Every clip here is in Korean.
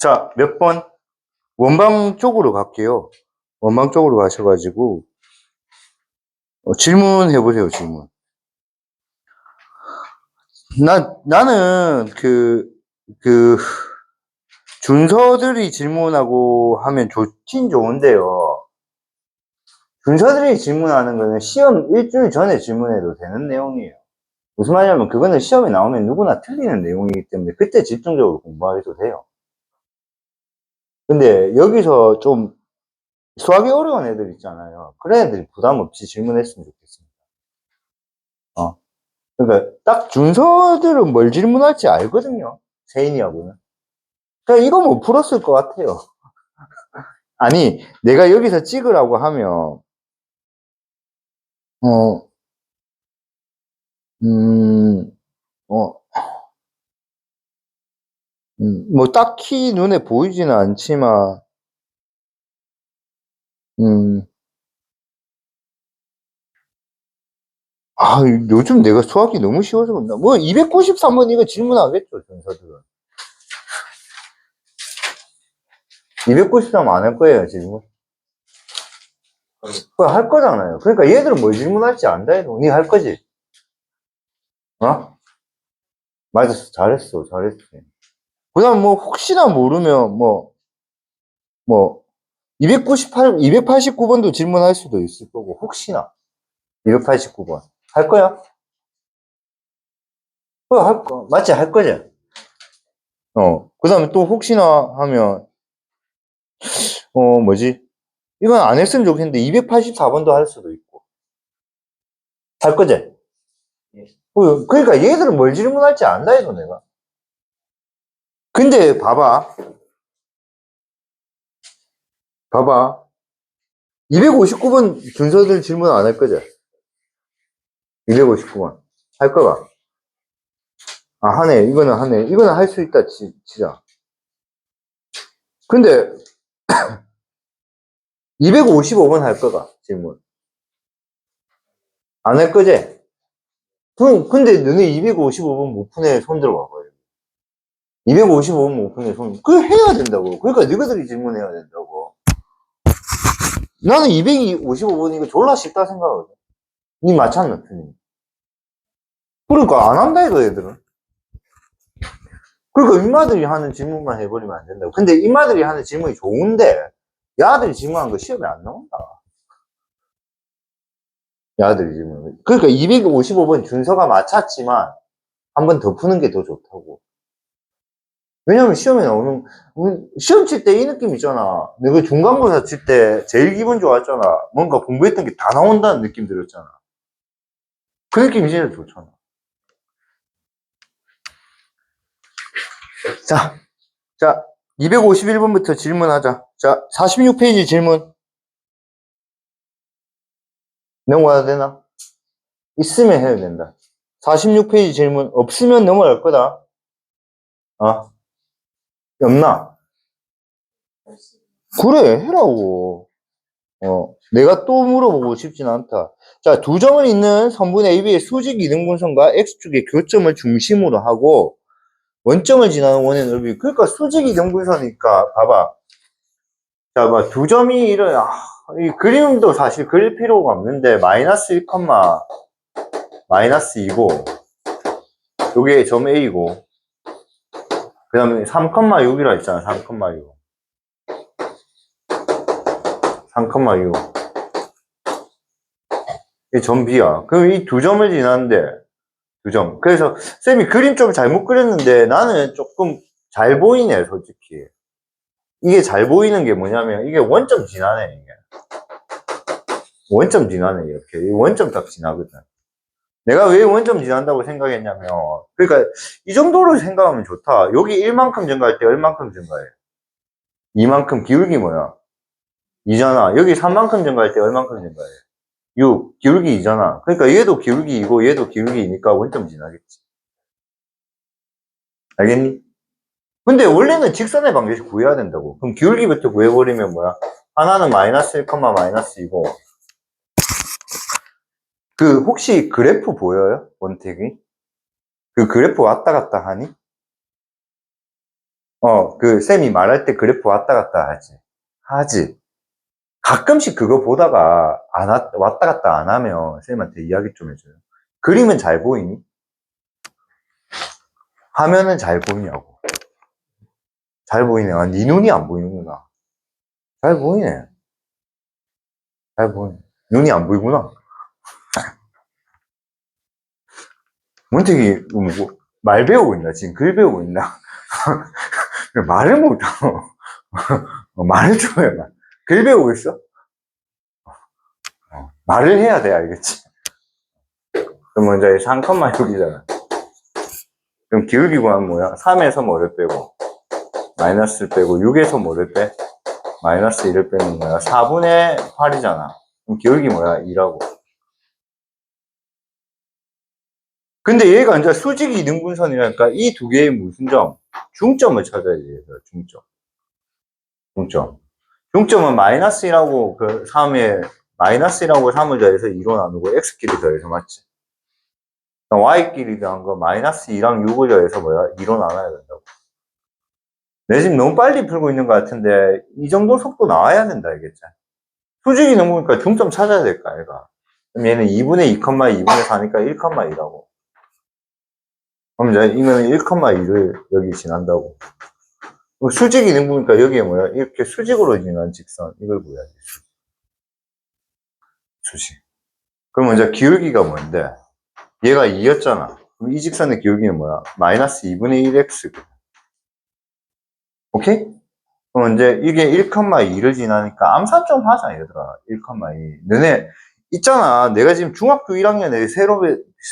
자, 몇 번? 원방 쪽으로 갈게요. 원방 쪽으로 가셔가지고, 질문해보세요, 질문. 나는 준서들이 질문하고 하면 좋긴 좋은데요. 준서들이 질문하는 거는 시험 일주일 전에 질문해도 되는 내용이에요. 무슨 말이냐면 그거는 시험에 나오면 누구나 틀리는 내용이기 때문에 그때 집중적으로 공부하셔도 돼요. 근데 여기서 좀 수학이 어려운 애들 있잖아요. 그런 애들이 부담 없이 질문했으면 좋겠습니다. 그러니까 딱 준서들은 뭘 질문할지 알거든요. 세인이하고는. 그러니까 이거 못 풀었을 것 같아요. 아니, 내가 여기서 찍으라고 하면, 어, 음, 어, 뭐 딱히 눈에 보이지는 않지만, 음, 아, 요즘 내가 수학이 너무 쉬워서 그런다. 뭐 293번 이거 질문하겠죠, 준서들은. 293 안 할 거예요, 질문. 그거 할 거잖아요. 그러니까 얘들은 뭘 질문할지 안다 해도 니 할 거지. 어? 맞았어. 잘했어. 잘했어. 그 다음 뭐 혹시나 모르면 뭐 289번도 질문할 수도 있을 거고 혹시나 289번 할 거야? 그거 할 거. 맞지? 할 거지? 그 다음에 또 혹시나 하면 뭐지? 이건 안 했으면 좋겠는데 284번도 할 수도 있고 할 거지? 그러니까 얘들은 뭘 질문할지 안다 해도 내가. 근데 봐봐 259번 준서들 질문 안 할 거지? 259번 할 거가. 아, 하네. 이거는 할 수 있다, 치자. 근데, 255번 할 거가, 질문. 안 할 거지? 근데 너네 255번 못 푸네, 손 들어봐봐요. 255번 못 푸네, 그거 해야 된다고. 그러니까 너희들이 질문해야 된다고. 나는 255번 이거 졸라 쉽다 생각하거든. 니 맞췄나, 틀린. 그러니까 안 한다, 이거, 애들은. 그러니까 임마들이 하는 질문만 해버리면 안 된다고. 근데 임마들이 하는 질문이 좋은데, 야들이 질문한 거 시험에 안 나온다. 야들이 질문. 그러니까 255번 준서가 맞췄지만, 한 번 더 푸는 게 더 좋다고. 왜냐면 시험에 나오는, 시험 칠 때 이 느낌 있잖아. 내가 중간고사 칠 때 제일 기분 좋았잖아. 뭔가 공부했던 게 다 나온다는 느낌 들었잖아. 그 느낌이 진짜 좋잖아. 자, 자, 251번부터 질문하자. 자, 46페이지 질문. 넘어가야 되나? 있으면 해야 된다. 46페이지 질문. 없으면 넘어갈 거다. 어? 없나? 그래, 해라고. 내가 또 물어보고 싶진 않다. 자, 두 점을 잇는 선분 AB의 수직 이등분선과 X축의 교점을 중심으로 하고 원점을 지나는 원의 넓이. 그러니까 수직 이등분선이니까 봐봐. 자, 두 점이 이 그림도 사실 그릴 필요가 없는데 마이너스 1, 마이너스 2고 요게 점 A고 그 다음에 3,6이라 했잖아. 3,6. 3,6. 이게 점 B야. 그럼 이 두 점을 지나는데 두 점. 그래서 쌤이 그림 좀 잘못 그렸는데 나는 조금 잘 보이네, 솔직히. 이게 잘 보이는 게 뭐냐면 이게 원점 지나네, 이게. 원점 지나네, 이렇게. 이 원점 딱 지나거든. 내가 왜 원점 지난다고 생각했냐면, 그러니까 이 정도로 생각하면 좋다. 여기 1만큼 증가할 때 얼만큼 증가해? 2만큼 기울기 뭐야? 2잖아. 여기 3만큼 증가할 때 얼만큼 증가해? 6. 기울기 2잖아. 그러니까 얘도 기울기 2고 얘도 기울기 2니까 원점 지나겠지. 알겠니? 근데 원래는 직선의 방정식 구해야 된다고. 그럼 기울기부터 구해버리면 뭐야? 하나는 마이너스 1, 마이너스 2고. 혹시 그래프 보여요? 원택이? 그 그래프 왔다 갔다 하니? 그 쌤이 말할 때 그래프 왔다 갔다 하지. 가끔씩 그거 보다가 왔다 갔다 안 하면 쌤한테 이야기 좀 해줘요. 그림은 잘 보이니? 화면은 잘 보이냐고. 잘 보이네. 아, 네 눈이 안 보이는구나. 잘 보이네. 잘 보이네. 눈이 안 보이구나. 문택이 말 배우고 있나? 지금 글 배우고 있나? 말을 못하고. 말을 좀 해봐. 글 배우고 있어? 말을 해야 돼, 알겠지? 그럼 먼저 3,6이잖아. 그럼 기울기 구하면 뭐야? 3에서 뭐를 빼고, 마이너스를 빼고, 6에서 뭐를 빼? 마이너스 1을 빼는 거야. 4분의 8이잖아. 그럼 기울기 뭐야? 2라고. 근데 얘가 이제 수직 이등분선이라니까 이 두 개의 무슨 점? 중점을 찾아야 돼, 중점. 중점. 중점은 마이너스 1하고 그 3에, 마이너스 1하고 3을 더해서 2로 나누고 x끼리 더해서 맞지? y끼리 더한 거 마이너스 2랑 6을 더해서 뭐야? 2로 나눠야 된다고. 내 지금 너무 빨리 풀고 있는 것 같은데 이 정도 속도 나와야 된다, 알겠지? 수직이 넘으니까 중점 찾아야 될까, 얘가. 그럼 얘는 2분의 2, 2분의 4니까 1,2라고. 그럼 이제 이거는 1,2를 여기 지난다고. 수직이 넘으니까 여기에 뭐야? 이렇게 수직으로 지난 직선. 이걸 구해야지. 수직. 그럼 먼저 기울기가 뭔데? 얘가 2였잖아. 그럼 이 직선의 기울기는 뭐야? 마이너스 2분의 1x. 오케이? 그럼 이제 이게 1,2를 지나니까 암산 좀 하자, 얘들아. 1,2. 너네, 있잖아. 내가 지금 중학교 1학년에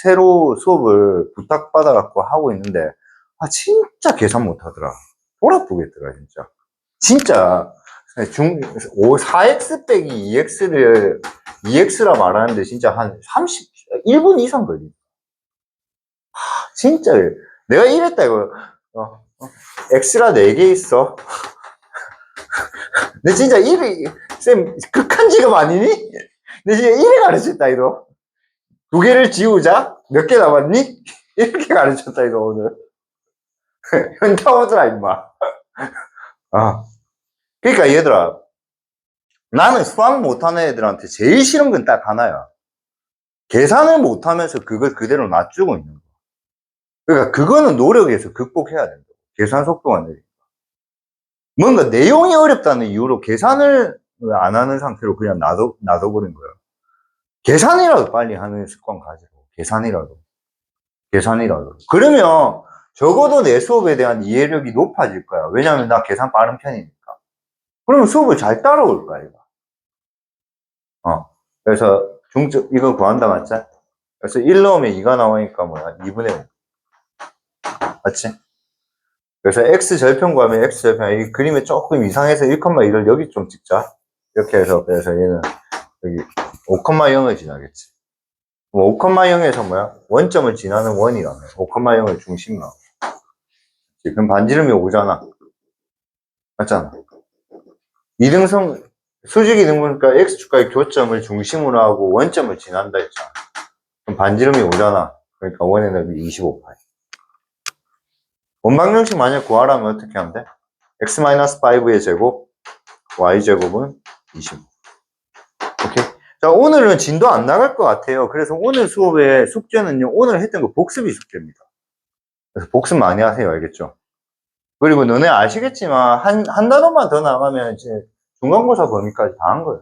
새로 수업을 부탁받아갖고 하고 있는데, 아, 진짜 계산 못하더라. 돌아보겠더라, 진짜. 진짜. 4x 빼기 2x라 말하는데 진짜 한 1분 이상 걸리. 진짜. 내가 이랬다, 이거. x가 4개 있어. 내 진짜 쌤, 극한 직업 아니니? 내 진짜 1회 가르쳤다, 이거. 2개를 지우자? 몇 개 남았니? 이렇게 가르쳤다, 이거, 오늘. 현타 오더라, 임마. 아. 그러니까, 얘들아. 나는 수학 못하는 애들한테 제일 싫은 건 딱 하나야. 계산을 못하면서 그걸 그대로 놔주고 있는 거야. 그러니까, 그거는 노력해서 극복해야 된다. 계산 속도가 느리니까. 뭔가 내용이 어렵다는 이유로 계산을 안 하는 상태로 그냥 놔둬버린 거야. 계산이라도 빨리 하는 습관 가지고. 계산이라도. 그러면 적어도 내 수업에 대한 이해력이 높아질 거야. 왜냐면 나 계산 빠른 편이니까. 그러면 수업을 잘 따라올 거야, 이거. 그래서 이거 구한다, 맞지? 그래서 1 넣으면 2가 나오니까 뭐야? 2분의 5. 맞지? 그래서 x 절편 구하면 x 절편, 이 그림이 조금 이상해서 1,2를 여기 좀 찍자. 이렇게 해서, 그래서 얘는 여기 5,0을 지나겠지. 그럼 5,0에서 뭐야? 원점을 지나는 원이라며. 5,0을 중심으로. 그럼 반지름이 5잖아. 맞잖아. 수직 이등분니까 x축과의 교점을 중심으로 하고 원점을 지난다 했잖아. 그럼 반지름이 5잖아. 그러니까 원의 넓이 25파이. 원방정식 만약 구하라면 어떻게 하면 돼? x-5의 제곱, y제곱은 25. 오케이? 자, 오늘은 진도 안 나갈 것 같아요. 그래서 오늘 수업의 숙제는요, 오늘 했던 거 복습이 숙제입니다. 그래서 복습 많이 하세요. 알겠죠? 그리고 너네 아시겠지만, 한 단원만 더 나가면 이제 중간고사 범위까지 다 한 거야.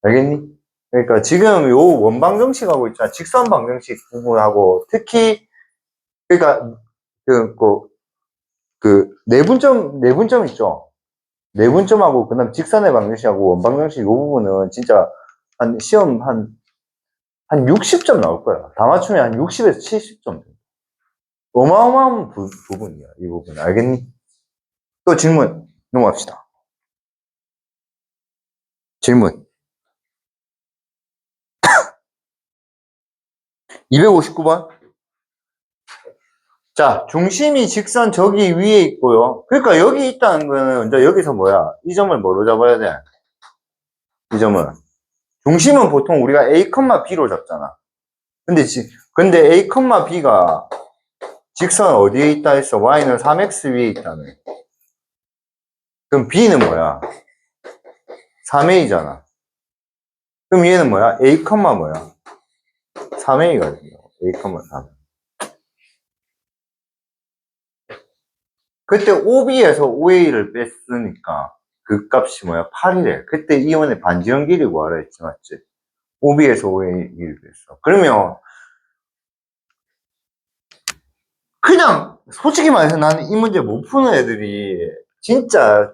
알겠니? 그러니까 지금 요 원방정식하고 있잖아. 직선방정식 부분하고, 특히, 그러니까, 내분점 있죠? 내분점하고, 그 다음 직선의 방정식하고 원방정식 요 부분은 진짜 시험 한 60점 나올 거야. 다 맞추면 한 60에서 70점. 어마어마한 부분이야, 이 부분. 알겠니? 또 질문 넘어갑시다. 질문. 259번. 자, 중심이 직선 저기 위에 있고요. 그러니까 여기 있다는 거는 이제 여기서 뭐야? 이 점을 뭐로 잡아야 돼? 이 점을. 중심은 보통 우리가 A, B로 잡잖아. 근데 A, B가 직선 어디에 있다 했어? y는 3x 위에 있다네. 그럼 b는 뭐야? 3a잖아. 그럼 얘는 뭐야? a, 뭐야? 3a가 돼요. a, 3. 그때 OB에서 OA를 뺐으니까 그 값이 뭐야? 8이래. 그때 이온의 반지름 길이 구하라 했지, 맞지? OB에서 OA를 뺐어. 그러면 그냥 솔직히 말해서 나는 이 문제 못 푸는 애들이 진짜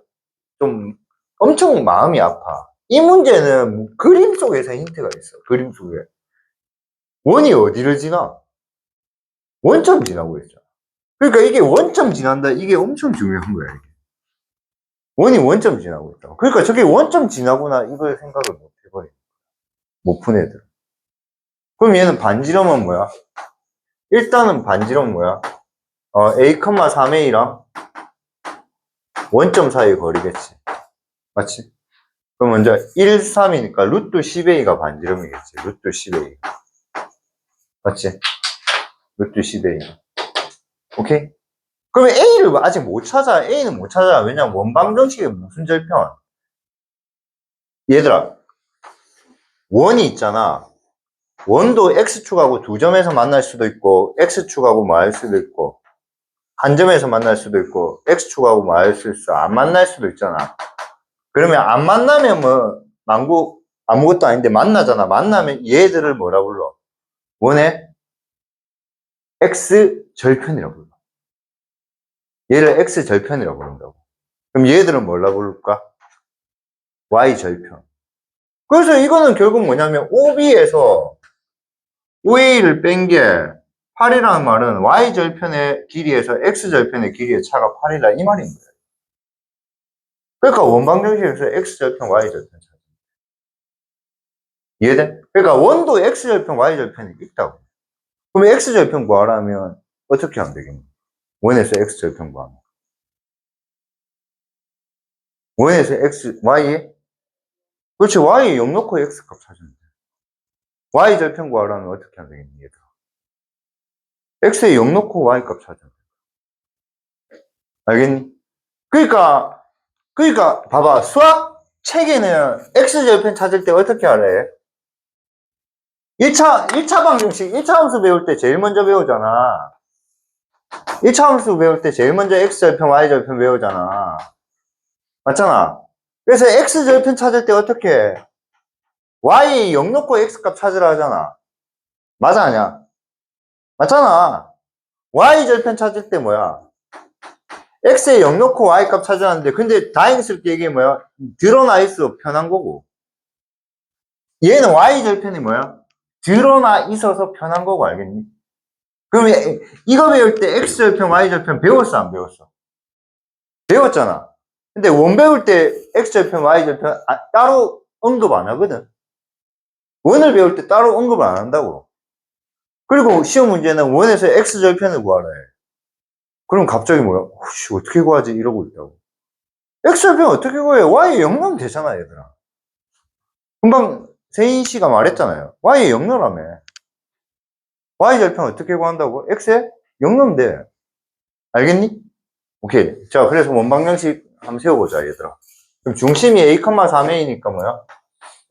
좀 엄청 마음이 아파. 이 문제는 그림 속에서 힌트가 있어. 그림 속에. 원이 어디를 지나? 원점 지나고 있죠. 그러니까 이게 원점 지난다. 이게 엄청 중요한 거야. 이게. 원이 원점 지나고 있다. 그러니까 저게 원점 지나구나 이걸 생각을 못 해버려. 못 푼 애들. 그럼 얘는 반지름은 뭐야? 일단은 반지름 뭐야? A, 3A랑 원점 사이의 거리겠지. 맞지? 그럼 먼저 1, 3이니까 루트 10A가 반지름이겠지. 루트 10A. 맞지? 루트 10A. 오케이? 그러면 A를 아직 못 찾아. A는 못 찾아. 왜냐면 원방정식의 무슨 절편? 얘들아, 원이 있잖아. 원도 X축하고 두 점에서 만날 수도 있고, X축하고 뭐할 수도 있고, 한 점에서 만날 수도 있고, X축하고 뭐할 수도 있어. 안 만날 수도 있잖아. 그러면 안 만나면 뭐, 아무것도 아닌데 만나잖아. 만나면 얘들을 뭐라 불러? 원의 X절편이라고 불러. 얘를 X절편이라고 부른다고. 그럼 얘들은 뭐라 부를까? Y절편. 그래서 이거는 결국 뭐냐면 OB에서 OA를 뺀 게 8이라는 말은 Y절편의 길이에서 X절편의 길이의 차가 8이다 이 말인 거예요. 그러니까 원방정식에서 X절편, Y절편 찾아. 이해돼? 그러니까 원도 X절편, Y절편이 있다고. 그럼 X절편 구하라면 어떻게 하면 되겠니? 원에서 X절편 구하면. 원에서 X, Y에? 그렇지, Y에 0 넣고 X값 찾으면 돼. Y절편 구하라면 어떻게 하면 되겠니, 얘들아? X에 0 넣고 Y값 찾으면 돼. 알겠니? 그러니까, 봐봐. 수학 책에는 X절편 찾을 때 어떻게 하래? 1차 방정식, 1차 함수 배울 때 제일 먼저 배우잖아. 1차 함수 배울 때 제일 먼저 X절편, Y절편 배우잖아. 맞잖아. 그래서 X절편 찾을 때 어떻게 해? Y 0 넣고 X값 찾으라 하잖아. 맞아, 아니야? 맞잖아. Y절편 찾을 때 뭐야? X에 0 넣고 Y값 찾으라는데, 근데 다행스럽게 이게 뭐야? 드러나 있어. 편한 거고. 얘는 Y절편이 뭐야? 드러나 있어서 편한 거고, 알겠니? 그러면 이거 배울 때 X절편, Y절편 배웠어, 안 배웠어? 배웠잖아. 근데 원 배울 때 X절편, Y절편 따로 언급 안 하거든. 원을 배울 때 따로 언급을 안 한다고. 그리고 시험 문제는 원에서 X절편을 구하라 해. 그럼 갑자기 뭐야? 혹시 어떻게 구하지? 이러고 있다고. X절편 어떻게 구해? Y에 0 넣으면 되잖아, 얘들아. 금방 세인 씨가 말했잖아요. Y에 0 넣으라며. Y절편 어떻게 구한다고? X에 0 넣으면 돼. 알겠니? 오케이. 자, 그래서 원방정식 한번 세워보자, 얘들아. 그럼 중심이 A, 3A니까 뭐야?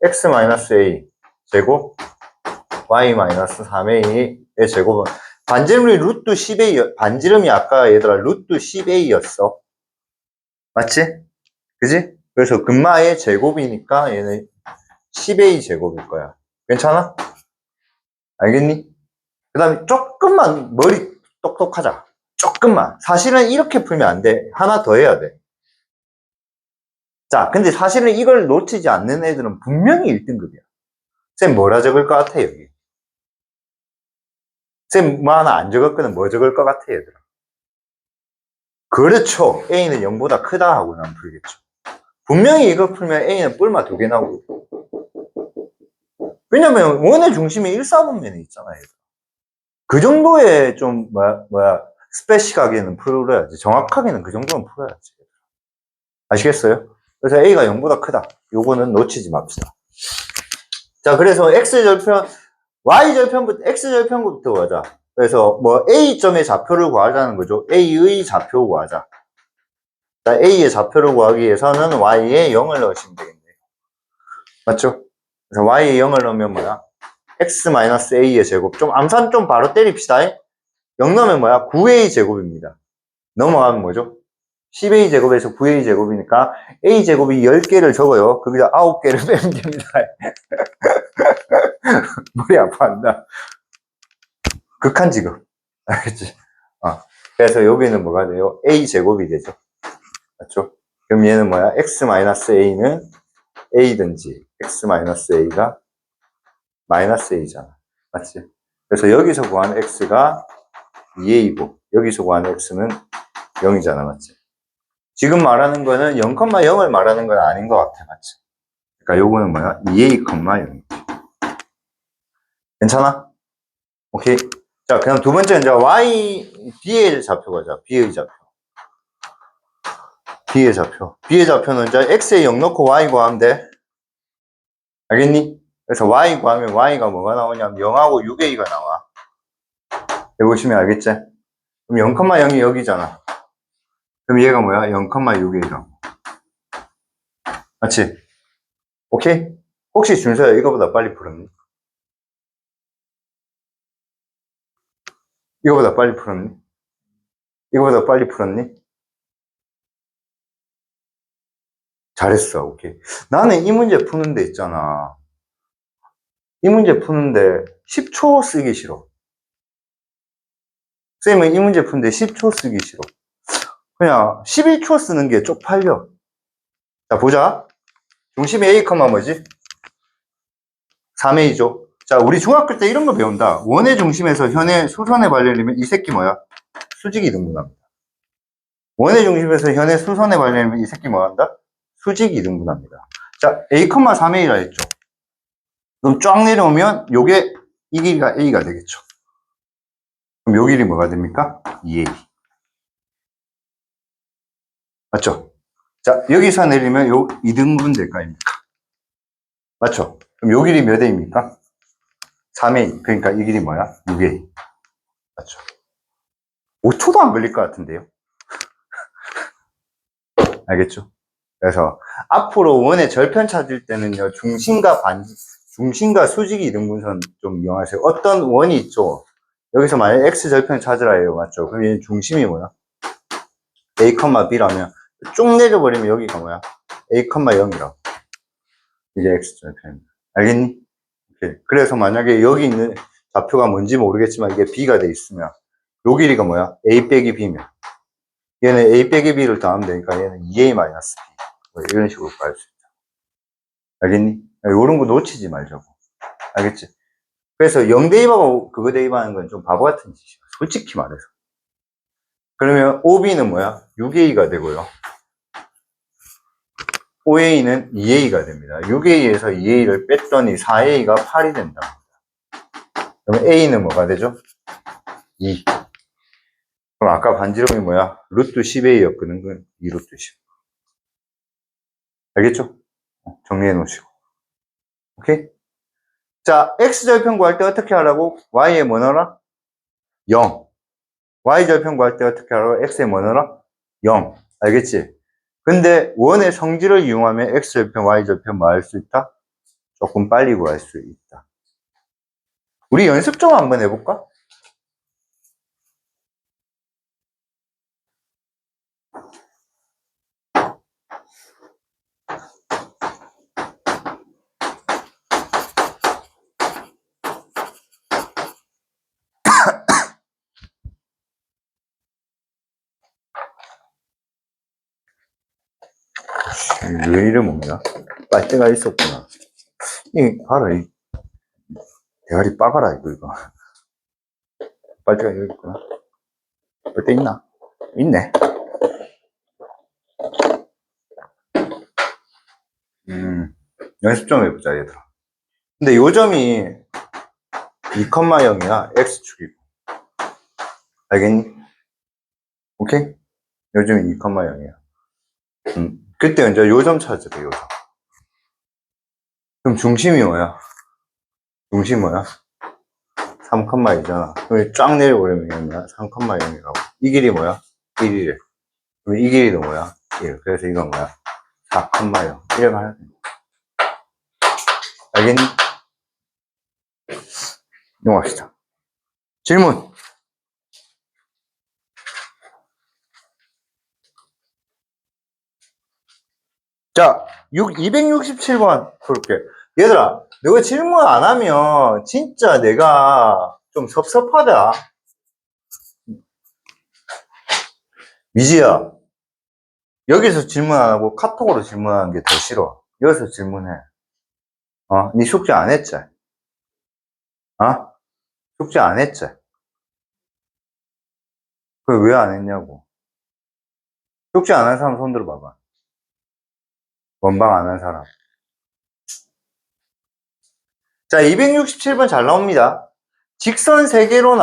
X-A 제곱 Y-3A의 제곱은 반지름이 루트 10A, 반지름이 아까 얘들아 루트 10A였어. 맞지? 그지? 그래서 근마의 제곱이니까 얘는 10A 제곱일 거야. 괜찮아? 알겠니? 그 다음에 조금만 머리 똑똑하자. 조금만. 사실은 이렇게 풀면 안 돼. 하나 더 해야 돼. 자, 근데 사실은 이걸 놓치지 않는 애들은 분명히 1등급이야. 쌤 뭐라 적을 것 같아, 여기? 쌤 뭐 하나 안 적었거든. 뭐 적을 것 같아, 얘들아? 그렇죠. A는 0보다 크다 하고 난 풀겠죠. 분명히 이거 풀면 A는 뿔마 2개 나오고. 왜냐면 원의 중심이 1, 4분면에 있잖아, 얘들아. 그 정도의 좀, 스페시하게는 풀어야지. 정확하게는 그 정도는 풀어야지. 아시겠어요? 그래서 A가 0보다 크다. 요거는 놓치지 맙시다. 자, 그래서 X절편, Y절편부터, X절편부터 가자. 그래서 뭐 A점의 좌표를 구하자는 거죠. A의 좌표 구하자. 자, A의 좌표를 구하기 위해서는 Y에 0을 넣으시면 되겠네요. 맞죠? 그래서 Y에 0을 넣으면 뭐야? X-A의 제곱. 좀 암산 좀 바로 때립시다. 0 넣으면 뭐야? 9A 제곱입니다. 넘어가면 뭐죠? 10A 제곱에서 9A 제곱이니까 A 제곱이 10개를 적어요. 거기다 9개를 빼면 됩니다. 머리 아파한다. 극한 직업. 알겠지? 그래서 여기는 뭐가 돼요? A 제곱이 되죠. 맞죠? 그럼 얘는 뭐야? X-A는 A든지 X-A가 마이너스 A잖아. 맞지? 그래서 여기서 구한 X가 2A고 여기서 구한 X는 0이잖아. 맞지? 지금 말하는 거는 0,0을 말하는 건 아닌 것 같아. 맞지? 그러니까 요거는 뭐야? 2A, 0. 괜찮아? 오케이. 자, 그럼 두 번째는 이제 B의 좌표 가자. B의 좌표. B의 좌표. B의 좌표는 이제 X에 0 넣고 Y 구하면 돼. 알겠니? 그래서 Y 구하면 Y가 뭐가 나오냐면 0하고 6A가 나와. 여기 보시면 알겠지? 그럼 0,0이 여기잖아. 그럼 얘가 뭐야? 0,6A라고. 맞지? 오케이? 혹시 준서야 이거보다 빨리 풀었니? 이거보다 빨리 풀었니? 이거보다 빨리 풀었니? 잘했어. 오케이. 나는 이 문제 푸는데 있잖아. 이 문제 푸는데 10초 쓰기 싫어. 쌤은 이 문제 푸는데 10초 쓰기 싫어. 그냥 11초 쓰는 게 쪽팔려. 자, 보자. 중심이 A, 뭐지? 3A죠. 자, 우리 중학교 때 이런 거 배운다. 원의 중심에서 현의 수선에 발려내면 이 새끼 뭐야? 수직이 등분합니다. 원의 중심에서 현의 수선에 발려내면 이 새끼 뭐 한다? 수직이 등분합니다. 자, A, 3A라 했죠. 그럼 쫙 내려오면 요게 이 길이가 A가 되겠죠. 그럼 요 길이 뭐가 됩니까? 2A. 맞죠? 자, 여기서 내리면 요 2등분 될 거 아닙니까? 맞죠? 그럼 요 길이 몇 A입니까? 3A. 그러니까 이 길이 뭐야? 6A. 맞죠? 5초도 안 걸릴 것 같은데요? 알겠죠? 그래서 앞으로 원의 절편 찾을 때는요, 중심과 수직이 이등분선 좀 이용하세요. 어떤 원이 있죠? 여기서 만약에 X절편 찾으라 해요. 맞죠? 그럼 얘는 중심이 뭐야? A, B라면 쭉 내려버리면 여기가 뭐야? A, 0이라고. 이게 X절편입니다. 알겠니? 오케이. 그래서 만약에 여기 있는 좌표가 뭔지 모르겠지만 이게 B가 돼 있으면 요 길이가 뭐야? A 빼기 B면 얘는 A 빼기 B를 더하면 되니까 얘는 2A 마이너스 B. 뭐 이런 식으로 갈 수 있다. 알겠니? 이런 거 놓치지 말자고. 알겠지? 그래서 0 대입하고 그거 대입하는 건 좀 바보 같은 짓이야. 솔직히 말해서. 그러면 OB는 뭐야? 6A가 되고요. OA는 2A가 됩니다. 6A에서 2A를 뺐더니 4A가 8이 된다. 그러면 A는 뭐가 되죠? 2. 그럼 아까 반지름이 뭐야? 루트 10A였거든. 그건 2루트 10. 알겠죠? 정리해 놓으시고. 오케이? 자, X절편 구할 때 어떻게 하라고? Y에 뭐 넣어라? 0. Y절편 구할 때 어떻게 하라고? X에 뭐 넣어라? 0. 알겠지? 근데 원의 성질을 이용하면 X절편, Y절편 뭐 할 수 있다? 조금 빨리 구할 수 있다. 우리 연습 좀 한번 해볼까? 왜 이래 먹냐? 빨대가 있었구나. 봐라, 대가리 빠가라, 이거. 빨대가 여기 있구나. 빨대 있나? 있네. 연습 좀 해보자, 얘들아. 근데 요점이 2,0이야, X축이고. 알겠니? 오케이? 요즘이 2,0이야. 그때 이제 요점 찾아야 돼, 요점. 그럼 중심이 뭐야? 중심 뭐야? 3,2잖아. 그럼 쫙 내려오려면 뭐야? 3,0이라고. 이 길이 뭐야? 1이래. 그럼 이 길이도 뭐야? 1. 그래서 이건 뭐야? 4,0. 이렇게 하면 돼. 알겠니? 넘어갑시다. 질문. 자, 267번 볼게. 얘들아, 너가 질문 안 하면 진짜 내가 좀 섭섭하다. 미지야, 여기서 질문 안 하고 카톡으로 질문하는 게 더 싫어. 여기서 질문해. 네 숙제 안 했지? 숙제 안 했지? 그걸 왜 안 했냐고. 숙제 안 한 사람 손 들어봐봐. 원방 안 한 사람. 자, 267번 잘 나옵니다. 직선 3개로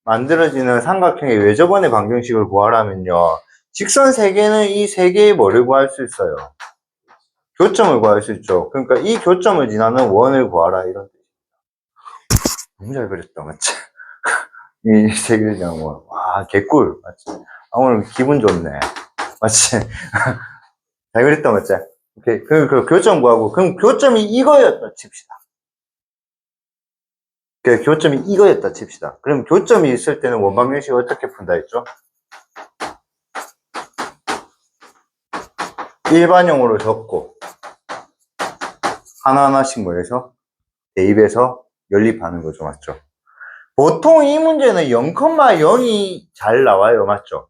만들어지는 삼각형의 외접원의 방정식을 구하라면요. 직선 3개는 이 3개의 뭐를 구할 수 있어요? 교점을 구할 수 있죠. 그러니까 이 교점을 지나는 원을 구하라, 이런 뜻. 너무 잘 그렸다, 맞지? 이 3개를 지나는 원. 와, 개꿀, 맞지? 오늘 기분 좋네. 맞지? 잘 그렸다, 맞지? 오케이. 그 교점 구하고, 그럼 교점이 이거였다 칩시다. 그 교점이 이거였다 칩시다. 그럼 교점이 있을 때는 원방정식을 어떻게 푼다 했죠? 일반형으로 적고 하나하나씩 뭐해서 대입해서 연립하는 거죠, 맞죠? 보통 이 문제는 0,0이 잘 나와요, 맞죠?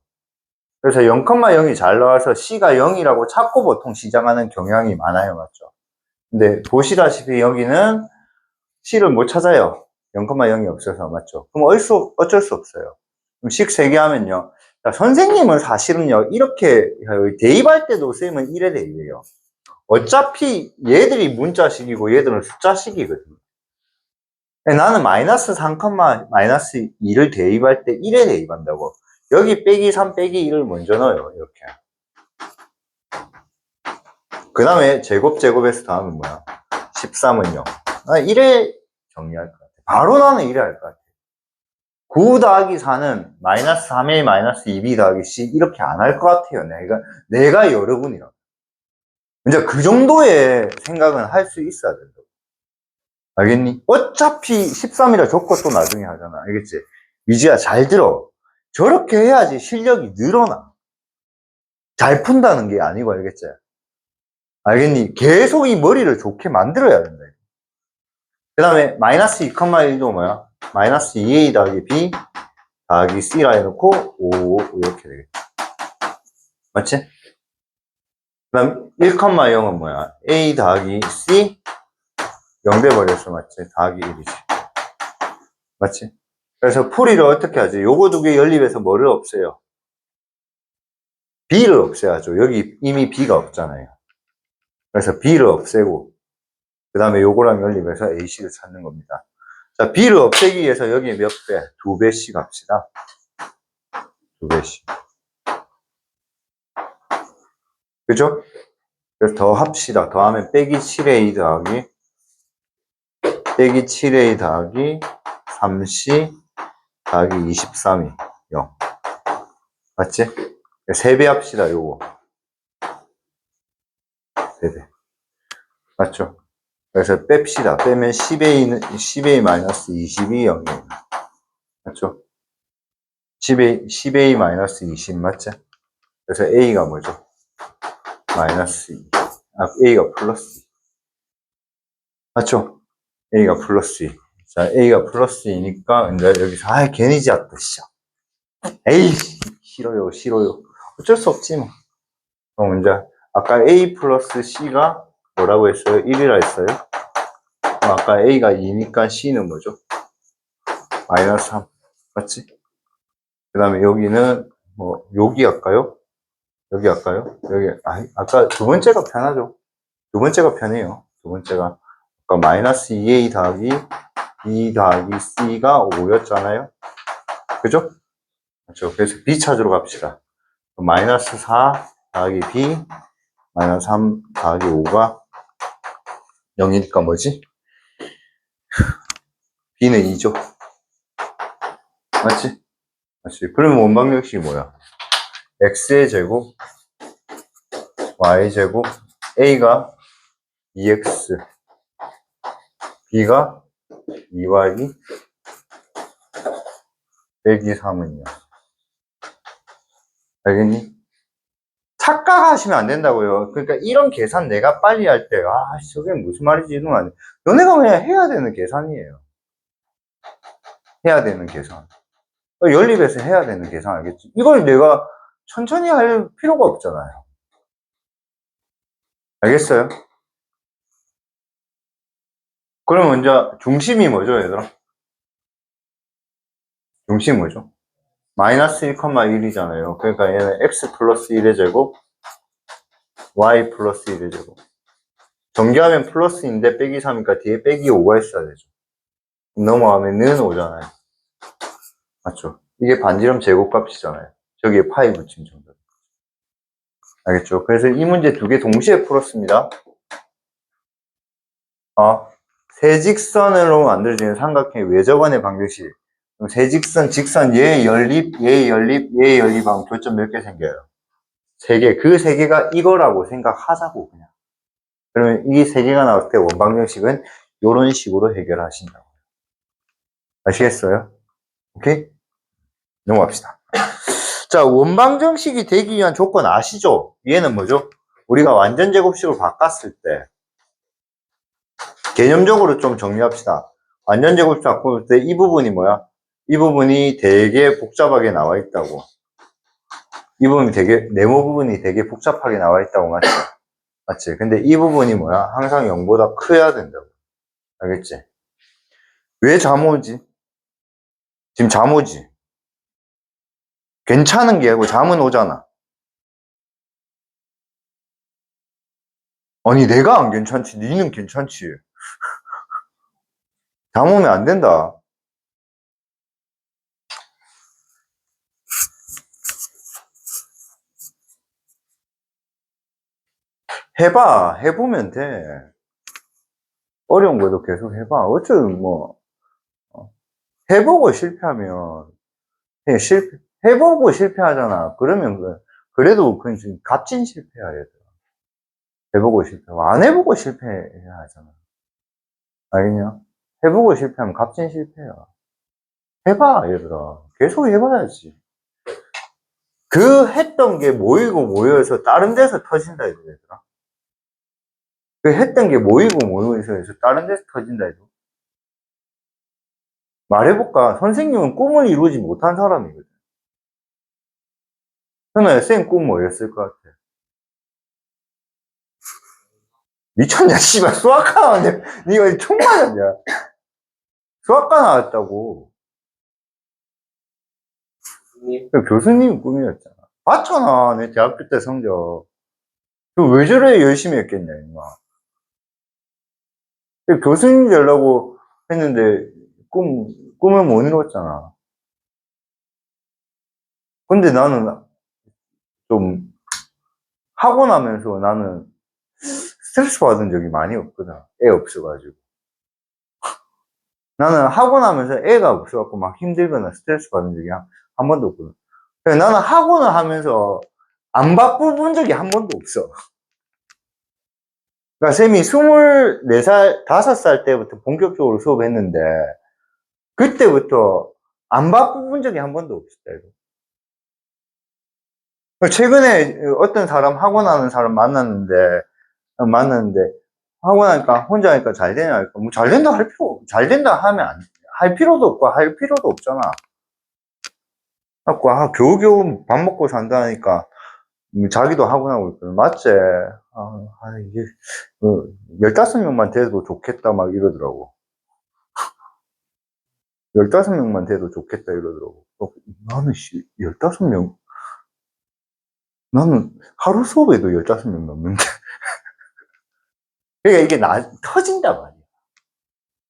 그래서 0,0이 잘 나와서 C가 0이라고 찾고 보통 시작하는 경향이 많아요, 맞죠? 근데 보시다시피 여기는 C를 못 찾아요. 0,0이 없어서, 맞죠? 그럼 어쩔 수 없어요. 그럼 식 3개 하면요. 자, 선생님은 사실은요, 이렇게 대입할 때도 쌤은 1에 대입해요. 어차피 얘들이 문자식이고 얘들은 숫자식이거든요. 나는 마이너스 3, 마이너스 2를 대입할 때 1에 대입한다고. 여기 빼기 3 빼기 1을 먼저 넣어요, 이렇게. 그 다음에 제곱에서 더하면 뭐야? 13은요. 1에 정리할 것 같아. 바로 나는 1에 할 것 같아. 9 더하기 4는 마이너스 3a 마이너스 2b 더하기 c 이렇게 안 할 것 같아요. 내가 여러분이요. 이제 그 정도의 생각은 할 수 있어야 된다. 알겠니? 어차피 13이라 줬고 또 나중에 하잖아. 알겠지? 미지야, 잘 들어. 저렇게 해야지 실력이 늘어나. 잘 푼다는 게 아니고, 알겠지? 알겠니? 계속 이 머리를 좋게 만들어야 된다. 그 다음에 마이너스 2,1도 뭐야? 마이너스 2a 더하기 b 더하기 c라 해놓고 5 이렇게 되겠지. 맞지? 그 다음 1,0은 뭐야? a 더하기 c 0 돼버렸어. 맞지? 더하기 1이지. 맞지? 그래서 풀이를 어떻게 하지? 요거 두 개 연립해서 뭐를 없애요? b를 없애야죠. 여기 이미 b가 없잖아요. 그래서 b를 없애고 그 다음에 요거랑 연립해서 ac를 찾는 겁니다. 자, b를 없애기 위해서 여기 몇 배? 2배씩 합시다. 2배씩. 그죠? 그래서 더 합시다. 더하면 빼기 7a 더하기 3c 더하기 23이 0. 맞지? 3배 합시다, 요거. 3배. 맞죠? 그래서 뺍시다. 빼면 10a 마이너스 22 0이에요. 맞죠? 10a 마이너스 20 맞죠? 그래서 a가 뭐죠? 마이너스 2. a가 플러스 2. 맞죠? a가 플러스 2. 자, a가 플러스 2니까 이제 여기서 괜히 지었다, 씨. 에이, 싫어요. 어쩔 수 없지 뭐. 그럼 이제 아까 a 플러스 c가 뭐라고 했어요? 1이라 했어요? 그럼 아까 a가 2니까 c는 뭐죠? 마이너스 3. 맞지? 그 다음에 여기는 뭐 여기 할까요? 여기 할까요? 여기 아까 두 번째가 편하죠. 두 번째가 편해요. 두 번째가 아까 마이너스 2a 더하기 b 더하기 c가 5였잖아요. 그죠? 그렇죠. 그래서 b 찾으러 갑시다. 마이너스 4 더하기 b 마이너스 3 더하기 5가 0이니까 뭐지? b는 2죠. 맞지? 맞지? 그러면 원방정식이 뭐야? x의 제곱, y의 제곱, a가 2x, b가 2y, 빼기 3은요. 알겠니? 착각하시면 안 된다고요. 그러니까 이런 계산 내가 빨리 할 때, 저게 무슨 말이지? 이런 거 아니에요. 너네가 그냥 해야 되는 계산이에요. 해야 되는 계산. 연립해서 해야 되는 계산 알겠지? 이걸 내가 천천히 할 필요가 없잖아요. 알겠어요? 그럼 먼저 중심이 뭐죠, 얘들아? 중심이 뭐죠? 마이너스 1,1이잖아요. 그러니까 얘는 x 플러스 1의 제곱, y 플러스 1의 제곱. 전개하면 플러스인데 빼기 3이니까 뒤에 빼기 5가 있어야 되죠. 넘어가면 는 5잖아요. 맞죠? 이게 반지름 제곱값이잖아요. 저기에 파이 붙인 정도. 알겠죠? 그래서 이 문제 두 개 동시에 풀었습니다. 세직선으로 만들어지는 삼각형의 외접원의 방정식. 그럼 세직선, 직선, 얘 연립, 얘 연립, 얘 연립하면 교점 몇 개 생겨요? 세 개. 그 세 개가 이거라고 생각하자고, 그냥. 그러면 이 세 개가 나올 때 원방정식은 이런 식으로 해결하신다고. 아시겠어요? 오케이? 넘어갑시다. 자, 원방정식이 되기 위한 조건 아시죠? 얘는 뭐죠? 우리가 완전제곱식으로 바꿨을 때, 개념적으로 좀 정리합시다. 완전제곱식 바꿀 때 이 부분이 뭐야? 이 부분이 되게 복잡하게 나와 있다고. 이 부분이 되게, 네모 부분이 되게 복잡하게 나와 있다고, 맞지? 맞지? 근데 이 부분이 뭐야? 항상 0보다 커야 된다고. 알겠지? 왜 잠오지? 지금 잠오지? 괜찮은 게 아니고 잠은 오잖아. 아니, 내가 안 괜찮지. 니는 괜찮지. 잠오면 안 된다. 해봐. 해보면 돼. 어려운 것도 계속 해봐. 어쩌면 뭐, 해보고 실패하면, 해보고 실패하잖아. 그러면, 그래도 그건 좀 값진 실패야, 얘들아. 해보고 실패. 안 해보고 실패해야 하잖아. 알겠냐? 해보고 실패하면 값진 실패야. 해봐, 얘들아. 계속 해봐야지. 그 했던 게 모이고 모여서 다른 데서 터진다, 얘들아. 그 했던 게 모이고 모여서 다른 데서 터진다, 얘들아. 말해볼까? 선생님은 꿈을 이루지 못한 사람이거든. 현아야, 쌤 꿈 뭐였을 것 같아? 미쳤냐, 씨발. 수학과 나왔냐? 니가 총 맞았냐? 수학과 나왔다고. 교수님 꿈이었잖아. 봤잖아, 내 대학교 때 성적. 왜 저래 열심히 했겠냐, 임마. 교수님 되려고 했는데, 꿈을 못 이뤘잖아. 근데 나는 좀, 하고 나면서 나는 스트레스 받은 적이 많이 없거든. 애 없어가지고. 나는 하고 나면서 애가 없어갖고 막 힘들거나 스트레스 받은 적이 한 번도 없거든. 나는 학원을 하면서 안 바쁜 적이 한 번도 없어. 그러니까 쌤이 24살, 5살 때부터 본격적으로 수업했는데, 그때부터 안 바쁜 적이 한 번도 없었다, 이거. 최근에 어떤 사람, 학원하는 사람 만났는데, 하고 나니까, 혼자 하니까 잘 되냐, 하니까, 뭐 잘 된다 잘 된다 하면 할 필요도 없고, 할 필요도 없잖아. 그래갖고, 겨우겨우 밥 먹고 산다 하니까, 자기도 학원하고 있거든. 맞지? 이게, 15명만 돼도 좋겠다, 막 이러더라고. 15명만 돼도 좋겠다, 이러더라고. 나는, 15명? 나는 하루 수업에도 15명 넘는데. 그러니까 이게 터진단 말이야.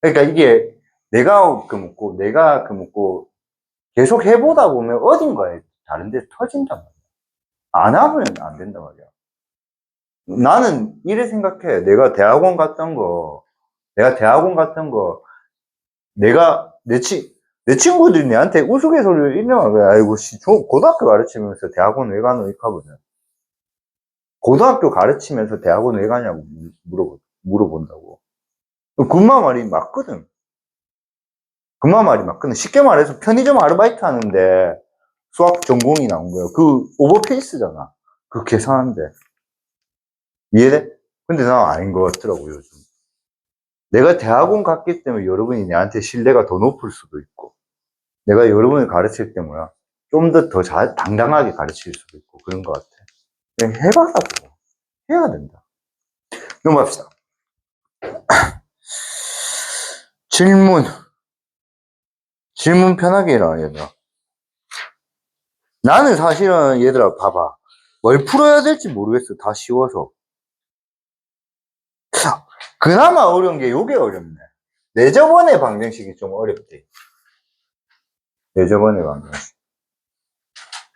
그러니까 이게 내가 그 먹고 계속 해보다 보면 어딘가에 다른 데 터진단 말이야. 안 하면 안 된단 말이야. 나는 이래 생각해. 내가 대학원 갔던 거, 내가 내 친구들이 내한테 우스갯소리를 인정한 거야. 아이고, 고등학교 가르치면서 대학원 왜 가노? 이렇게 하거든. 고등학교 가르치면서 대학원 왜 가냐고 물어본다고. 그 말이 맞거든. 그 말이 맞거든. 쉽게 말해서 편의점 아르바이트 하는데 수학 전공이 나온 거야. 그 오버페이스잖아. 그 계산하는데. 이해돼? 근데 난 아닌 것 같더라고, 요즘. 내가 대학원 갔기 때문에 여러분이 내한테 신뢰가 더 높을 수도 있고, 내가 여러분을 가르칠 때 뭐야, 좀 더 당당하게 가르칠 수도 있고, 그런 것 같아. 그냥 해봐라고. 해야 된다. 넘어갑시다. 질문. 질문 편하게 해라, 얘들아. 나는 사실은, 얘들아, 봐봐. 뭘 풀어야 될지 모르겠어. 다 쉬워서. 그나마 어려운 게 요게 어렵네. 내저번의 방정식이 좀 어렵대. 내저번의 방정식.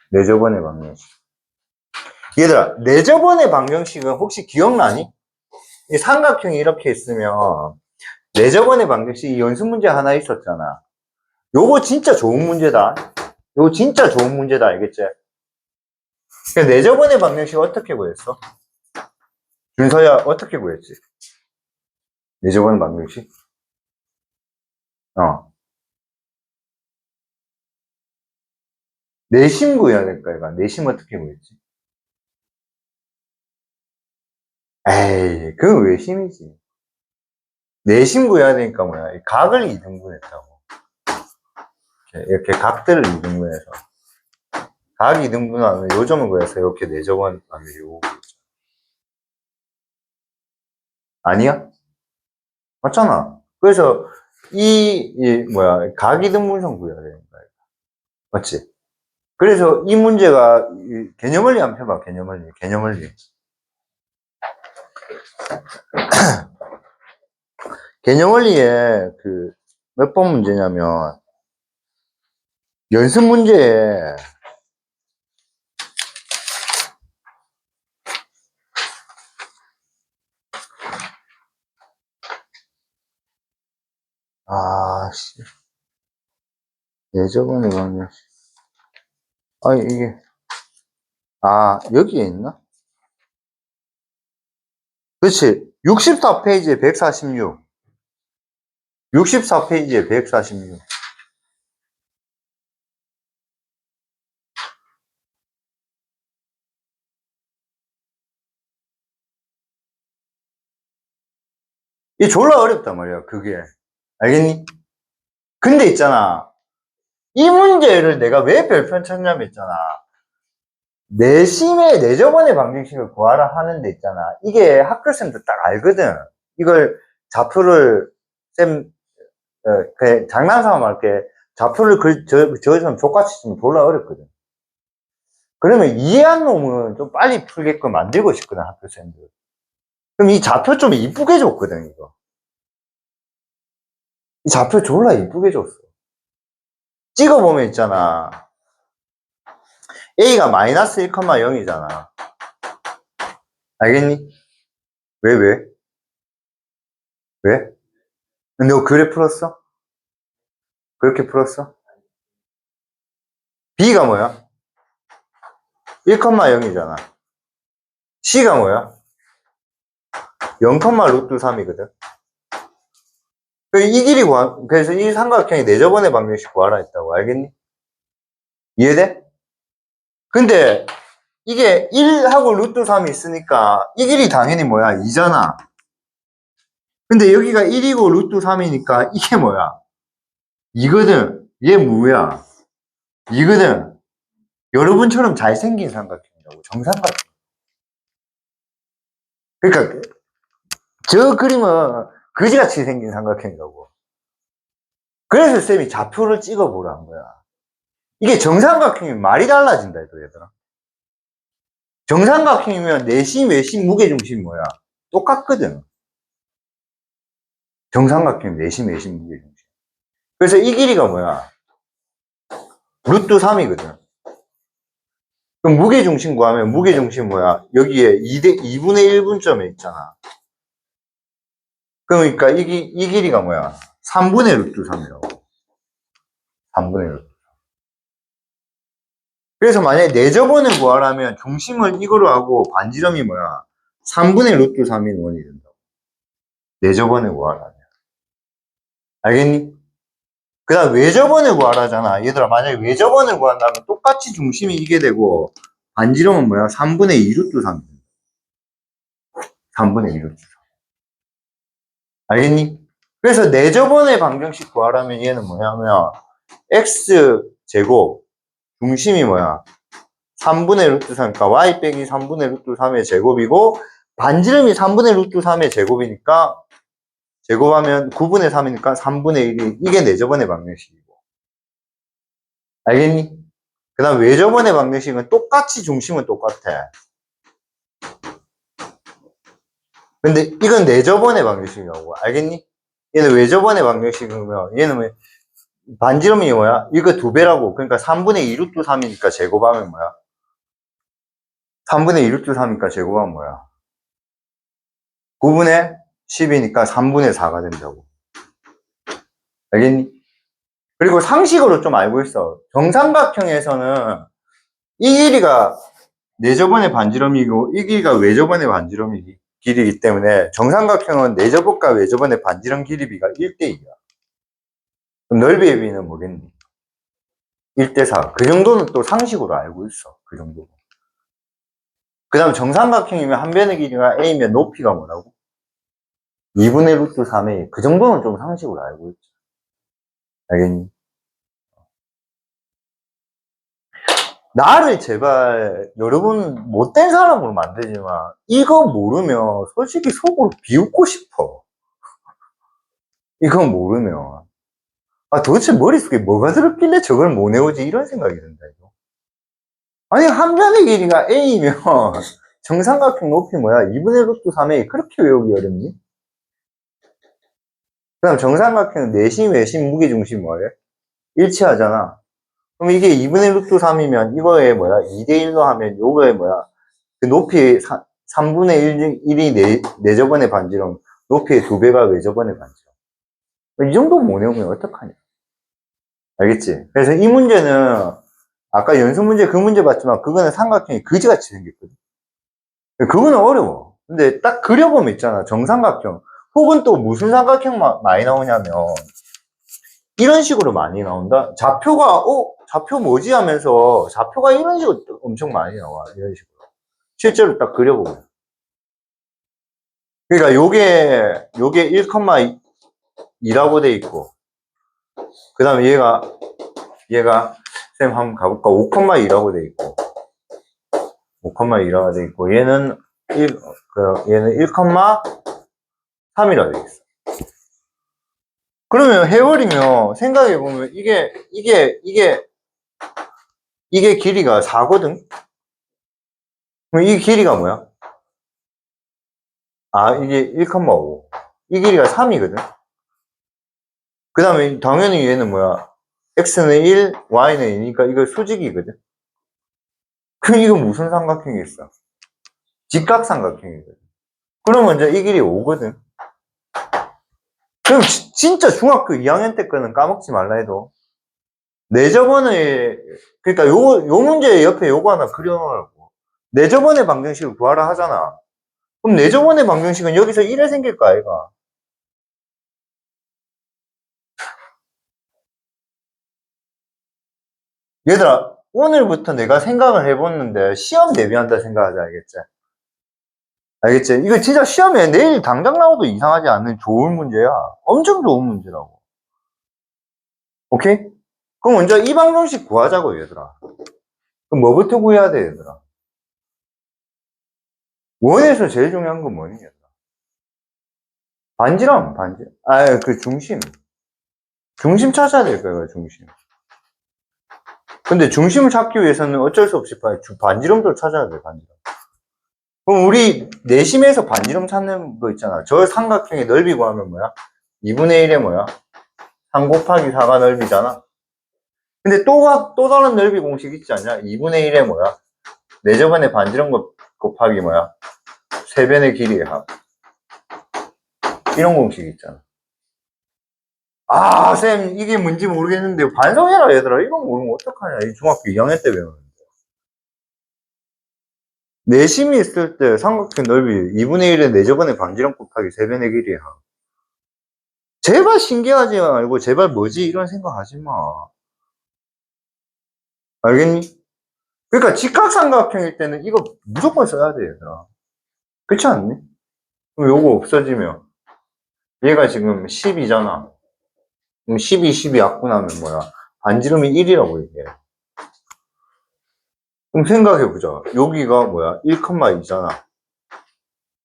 내저번의 방정식. 얘들아, 내저번의 방정식은 혹시 기억나니? 이 삼각형이 이렇게 있으면 내저번의 방정식 이 연습 문제 하나 있었잖아. 요거 진짜 좋은 문제다. 요거 진짜 좋은 문제다. 알겠지? 그러니까 내저번의 방정식 어떻게 구했어? 준서야 어떻게 구했지? 내저번의 방정식? 어. 내심 구해야 될까? 이거 내심 어떻게 구했지? 에이, 그건 외심이지. 내심 구해야 되니까 뭐야? 이 각을 이등분했다고. 이렇게 각들을 이등분해서. 각 이등분하면 요점을 구해서 이렇게 내저번 방정식 요거 구했죠. 아니야? 맞잖아. 그래서 각이등분선 구해야 되는 거야. 맞지? 그래서 이 문제가 개념원리 한번 해봐. 개념원리. 개념원리에 그 몇 번 문제냐면 연습 문제에 아씨 예저번에 방금 이게 여기에 있나? 그렇지. 64페이지에 146. 64페이지에 146. 이게 졸라 어렵단 말이야, 그게. 알겠니? 근데 있잖아. 이 문제를 내가 왜 별편 쳤냐면 있잖아. 내심의 내저번의 방정식을 구하라 하는데 있잖아. 이게 학교생도 딱 알거든. 이걸 좌표를 그냥 장난삼아 말게 좌표를 저어주면 족같이 치면 졸라 어렵거든. 그러면 이해한 놈은 좀 빨리 풀게끔 만들고 싶거든, 학교생들. 그럼 이 좌표 좀 이쁘게 줬거든, 이거. 이 좌표 졸라 이쁘게 줬어. 찍어보면 있잖아. A가 마이너스 1,0이잖아. 알겠니? 왜? 왜? 너 그래 풀었어? 그렇게 풀었어? B가 뭐야? 1,0이잖아. C가 뭐야? 0, 루트 3이거든. 이 길이 그래서 이 삼각형이 내저번의 방정식 구하라 했다고. 알겠니? 이해돼? 근데 이게 1하고 루트 3이 있으니까 이 길이 당연히 뭐야? 2잖아. 근데 여기가 1이고 루트 3이니까 이게 뭐야? 2거든. 얘 뭐야? 2거든. 여러분처럼 잘생긴 삼각형이라고. 정삼각형. 그러니까 저 그림은 그지같이 생긴 삼각형이라고. 그래서 쌤이 좌표를 찍어보라 한 거야. 이게 정삼각형이면 말이 달라진다, 얘들아. 정삼각형이면 내심, 외심, 무게중심 뭐야? 똑같거든. 정삼각형 내심, 외심, 무게중심. 그래서 이 길이가 뭐야? 루트 3이거든. 그럼 무게중심 구하면 무게중심 뭐야? 여기에 2분의 1분점에 있잖아. 그러니까 이 길이가 뭐야? 3분의 루트 3이라고. 3분의 루트. 그래서 만약에 내저번을 구하라면 중심을 이거로 하고 반지름이 뭐야? 3분의 루트 3인 원이 된다고. 내저번을 구하라면. 알겠니? 그 다음 외저번을 구하라잖아. 얘들아, 만약에 외저번을 구한다면 똑같이 중심이 이게 되고 반지름은 뭐야? 3분의 2 루트 3. 3분의 2 루트 3. 알겠니? 그래서 내저번의 방정식 구하라면 얘는 뭐냐면 x제곱 중심이 뭐야? 3분의 루트 3이니까 y 빼기 3분의 루트 3의 제곱이고 반지름이 3분의 루트 3의 제곱이니까 제곱하면 9분의 3이니까 3분의 1이 이게 내저번의 방정식이고. 알겠니? 그 다음 외저번의 방정식은 똑같이 중심은 똑같아. 근데 이건 내저번의 방정식이라고. 알겠니? 얘는 외저번의 방정식이면 얘는 왜 반지름이 뭐야? 이거 2배라고. 그러니까 3분의 2 루트 3이니까 제곱하면 뭐야? 3분의 2 루트 3이니까 제곱하면 뭐야? 9분의 10이니까 3분의 4가 된다고. 알겠니? 그리고 상식으로 좀 알고 있어. 정삼각형에서는 이 길이가 내저번의 반지름이고 이 길이가 외저번의 반지름 길이기 때문에 정삼각형은 내저번과 외저번의 반지름 길이비가 1대2야. 그럼 넓이의 비는 뭐겠니? 1대4. 그 정도는 또 상식으로 알고 있어. 그 정도. 그 다음 정삼각형이면 한 변의 길이가 A면 높이가 뭐라고? 2분의 루트 3A. 그 정도는 좀 상식으로 알고 있지. 알겠니? 나를 제발 여러분 못된 사람으로 만들지 마. 이거 모르면 솔직히 속으로 비웃고 싶어. 이거 모르면. 아, 도대체 머릿속에 뭐가 들었길래 저걸 못 외우지? 이런 생각이 든다, 이거. 아니, 한 변의 길이가 A면 정삼각형 높이 뭐야? 2분의 루트 3A. 그렇게 외우기 어렵니? 그 다음 정삼각형 내심, 외심, 무게중심 뭐예요? 일치하잖아. 그럼 이게 2분의 루트 3이면 이거에 뭐야? 2대1로 하면 요거에 뭐야? 그 높이 3분의 1이 내저번의 반지름, 높이의 2배가 외저번의 반지름. 이 정도 못 외우면 어떡하냐? 알겠지? 그래서 이 문제는 아까 연습 문제 그 문제 봤지만 그거는 삼각형이 그지같이 생겼거든. 그거는 어려워. 근데 딱 그려보면 있잖아. 정삼각형. 혹은 또 무슨 삼각형 많이 나오냐면 이런 식으로 많이 나온다. 좌표가 좌표 뭐지 하면서 좌표가 이런 식으로 엄청 많이 나와. 이런 식으로. 실제로 딱 그려보면. 그러니까 요게 1,2라고 돼 있고 그 다음에 얘가 쌤 한번 가볼까? 5,2라고 돼 있고 5,2라고 돼 있고 얘는 1,3이라고 돼 있어. 그러면 해버리면 생각해보면 이게 길이가 4거든? 그럼 이 길이가 뭐야? 아, 이게 1,5. 이 길이가 3이거든? 그 다음에 당연히 얘는 뭐야? x는 1, y는 2니까 이거 수직이거든? 그럼 이거 무슨 삼각형이겠어? 직각삼각형이거든. 그러면 이제 이 길이 5거든? 그럼 진짜 중학교 2학년 때 거는 까먹지 말라 해도. 내저번에, 그러니까 요 문제 옆에 요거 하나 그려놓으라고. 내저번의 방정식을 구하라 하잖아. 그럼 내저번의 방정식은 여기서 1에 생길 거 아이가? 얘들아, 오늘부터 내가 생각을 해봤는데 시험 대비한다 생각하지, 알겠지? 알겠지? 이거 진짜 시험에 내일 당장 나와도 이상하지 않는 좋은 문제야. 엄청 좋은 문제라고. 오케이? 그럼 먼저 이 방정식 구하자고, 얘들아. 그럼 뭐부터 구해야 돼, 얘들아? 원에서 제일 중요한 건 뭐니, 얘들아? 반지름. 아, 그 중심. 중심 찾아야 될 거야, 중심. 근데 중심을 찾기 위해서는 어쩔 수 없이 반지름도 찾아야 돼, 반지름. 그럼 우리 내심에서 반지름 찾는 거 있잖아. 저 삼각형의 넓이 구하면 뭐야? 2분의 1에 뭐야? 3 곱하기 4가 넓이잖아. 근데 또 다른 넓이 공식 있지 않냐? 2분의 1에 뭐야? 내저번에 반지름 곱하기 뭐야? 세변의 길이의 합. 이런 공식이 있잖아. 아, 쌤, 이게 뭔지 모르겠는데, 반성해라, 얘들아. 이거 모르면 어떡하냐. 이 중학교 2학년 때 배우는. 내심이 있을 때 삼각형 넓이 2분의 1의 내저번의 반지름 곱하기 세변의 길이야. 제발 신기하지 말고, 제발 뭐지? 이런 생각 하지 마. 알겠니? 그러니까 직각삼각형일 때는 이거 무조건 써야 돼, 얘들아. 그렇지 않니? 그럼 요거 없어지면, 얘가 지금 10이잖아. 그럼 12, 12 약분하면 뭐야? 반지름이 1이라고 얘기해. 그럼 생각해보자. 여기가 뭐야? 1,2잖아.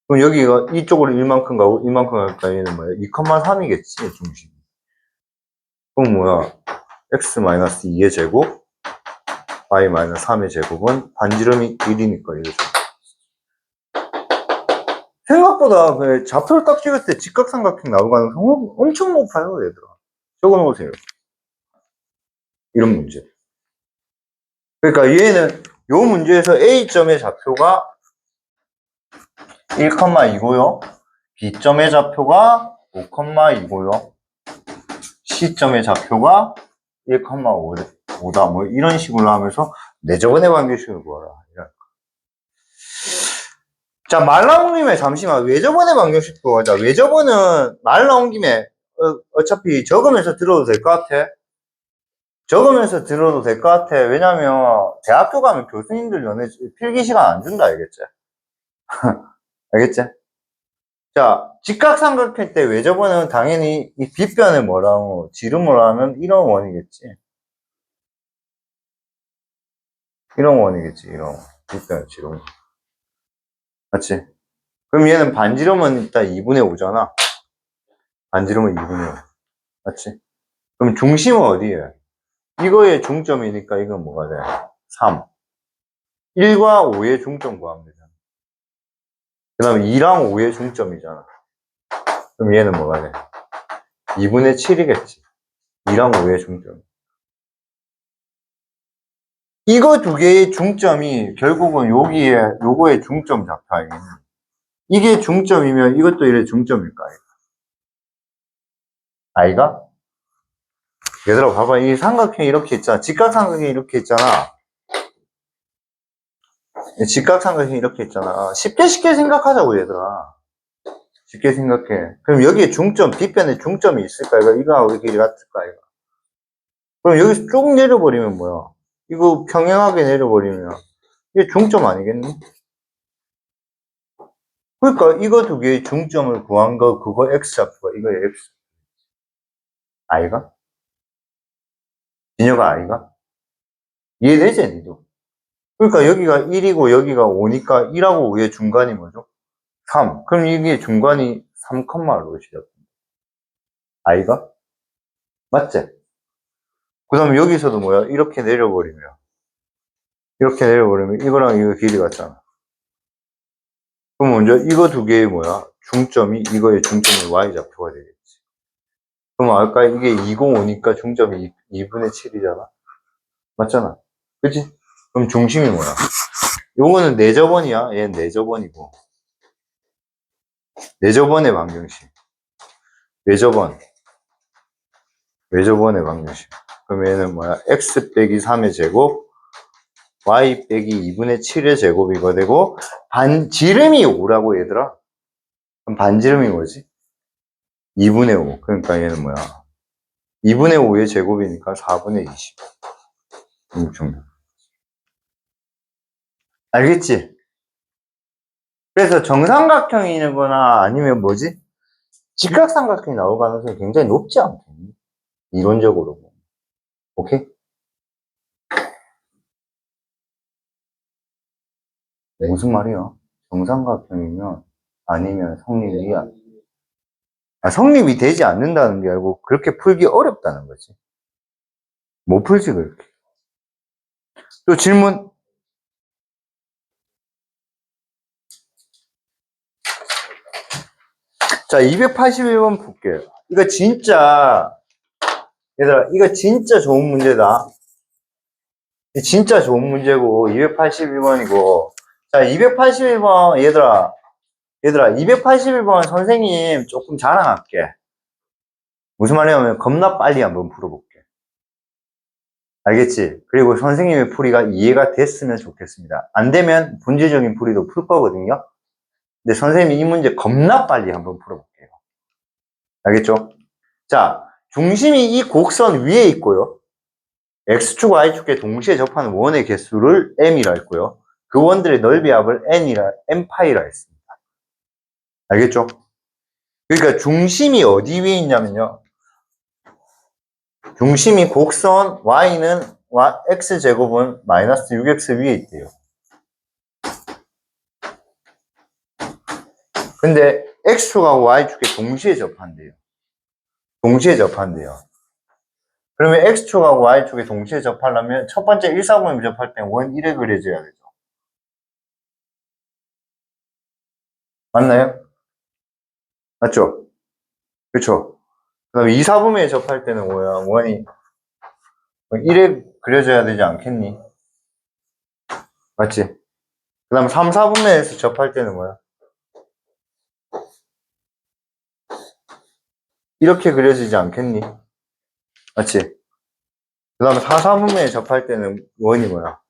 그럼 여기가 이쪽으로 1만큼 가고 1만큼 갈까? 얘는 뭐야? 2,3이겠지, 중심. 그럼 뭐야? x-2의 제곱, y-3의 제곱은 반지름이 1이니까 이거죠. 생각보다 그 좌표를 딱 찍을 때 직각삼각형 나올 가능성이 엄청 높아요, 얘들아. 적어놓으세요. 이런 문제. 그러니까 얘는 요 문제에서 A점의 좌표가 1,2고요. B점의 좌표가 5,2고요. C점의 좌표가 1,5다. 뭐 이런 식으로 하면서 내저번의 관계식을 구하라. 자, 말 나온 김에 잠시만 외저번의 방정식 구하자. 외저번은 말 나온 김에 어차피 적으면서 들어도 될 것 같아. 적으면서 들어도 될 것 같아. 왜냐면 대학교 가면 교수님들 연애 필기 시간 안 준다, 알겠지? 알겠지? 자, 직각삼각형 때 외접원은 당연히 이 빗변을 뭐라고 지름으로 하면 이런 원이겠지. 이런 원이겠지. 이런 빗변 지름. 맞지? 그럼 얘는 반지름은 일단 2분의 5잖아. 반지름은 2분의 5. 맞지? 그럼 중심은 어디에? 이거의 중점이니까 이건 뭐가 돼? 3. 1과 5의 중점 구하면 되잖아. 그 다음에 2랑 5의 중점이잖아. 그럼 얘는 뭐가 돼? 2분의 7이겠지. 2랑 5의 중점. 이거 두 개의 중점이 결국은 여기에, 요거의 중점 좌표 알겠니? 이게 중점이면 이것도 이래 중점일까, 아이가? 얘들아, 봐봐. 이 삼각형이 이렇게 있잖아. 직각삼각형이 이렇게 있잖아. 직각삼각형이 이렇게 있잖아. 쉽게 생각하자고, 얘들아. 쉽게 생각해. 그럼 여기에 중점, 빗변에 중점이 있을까, 이거? 이거하고 길이 같을까, 이거? 그럼 여기서 쭉 내려버리면 뭐야? 이거 평행하게 내려버리면 이게 중점 아니겠니? 그러니까 이거 두 개의 중점을 구한 거 그거 x좌표가 이거 x 아이가? 진여가 아이가? 이해되지 니도? 그러니까 여기가 1이고 여기가 5니까 1하고 5의 중간이 뭐죠? 3. 그럼 이게 중간이 3,로 시작. 아이가? 맞지? 그 다음에 여기서도 뭐야? 이렇게 내려버리면 이거랑 이거 길이 같잖아. 그럼 먼저 이거 두 개의 뭐야? 중점이 이거의 중점이 y좌표가 되겠지. 그럼 아까 이게 205니까 중점이 2분의 7이잖아. 맞잖아. 그치? 그럼 중심이 뭐야? 요거는 내저번이야. 얘는 내저번이고. 내저번의 방정식. 외저번. 외저번의 방정식. 그럼 얘는 뭐야? x 빼기 3의 제곱, y 빼기 2분의 7의 제곱이 이거 되고, 반지름이 5라고 얘들아. 그럼 반지름이 뭐지? 2분의 5. 그러니까 얘는 뭐야? 2분의 5의 제곱이니까 4분의 20. 알겠지? 그래서 정삼각형이거나 아니면 뭐지? 직각삼각형이 나올 가능성이 굉장히 높지 않겠니? 이론적으로. 오케이? 네. 무슨 말이야? 정삼각형이면 아니면 성립이 성립이 되지 않는다는 게 아니고 그렇게 풀기 어렵다는 거지. 못 풀지 그렇게. 또 질문. 자, 281번 볼게. 이거 진짜 얘들아 이거 진짜 좋은 문제다. 진짜 좋은 문제고 281번이고 자 281번 얘들아 281번 선생님 조금 자랑할게. 무슨 말이냐면 겁나 빨리 한번 풀어볼게. 알겠지? 그리고 선생님의 풀이가 이해가 됐으면 좋겠습니다. 안 되면 분재적인 풀이도 풀 거거든요. 근데 선생님이 이 문제 겁나 빨리 한번 풀어볼게요. 알겠죠? 자, 중심이 이 곡선 위에 있고요. X축과 Y축에 동시에 접하는 원의 개수를 M이라 했고요. 그 원들의 넓이 합을 N파이라 했습니다. 알겠죠? 그러니까 중심이 어디 위에 있냐면요. 중심이 곡선 Y는 X제곱은 마이너스 6X 위에 있대요. 근데 X축하고 Y축에 동시에 접한대요. 동시에 접한대요. 그러면 X축하고 Y축에 동시에 접하려면 첫 번째 1, 4분면 접할 때 원 1에 그려져야 되죠. 맞나요? 맞죠? 그렇죠? 그럼 2, 4분면에 접할 때는 뭐야? 원이 1에 그려져야 되지 않겠니? 맞지? 그 다음 3, 4분면에서 접할 때는 뭐야? 이렇게 그려지지 않겠니? 맞지? 그 다음에 4, 4분면에 접할 때는 원이 뭐야?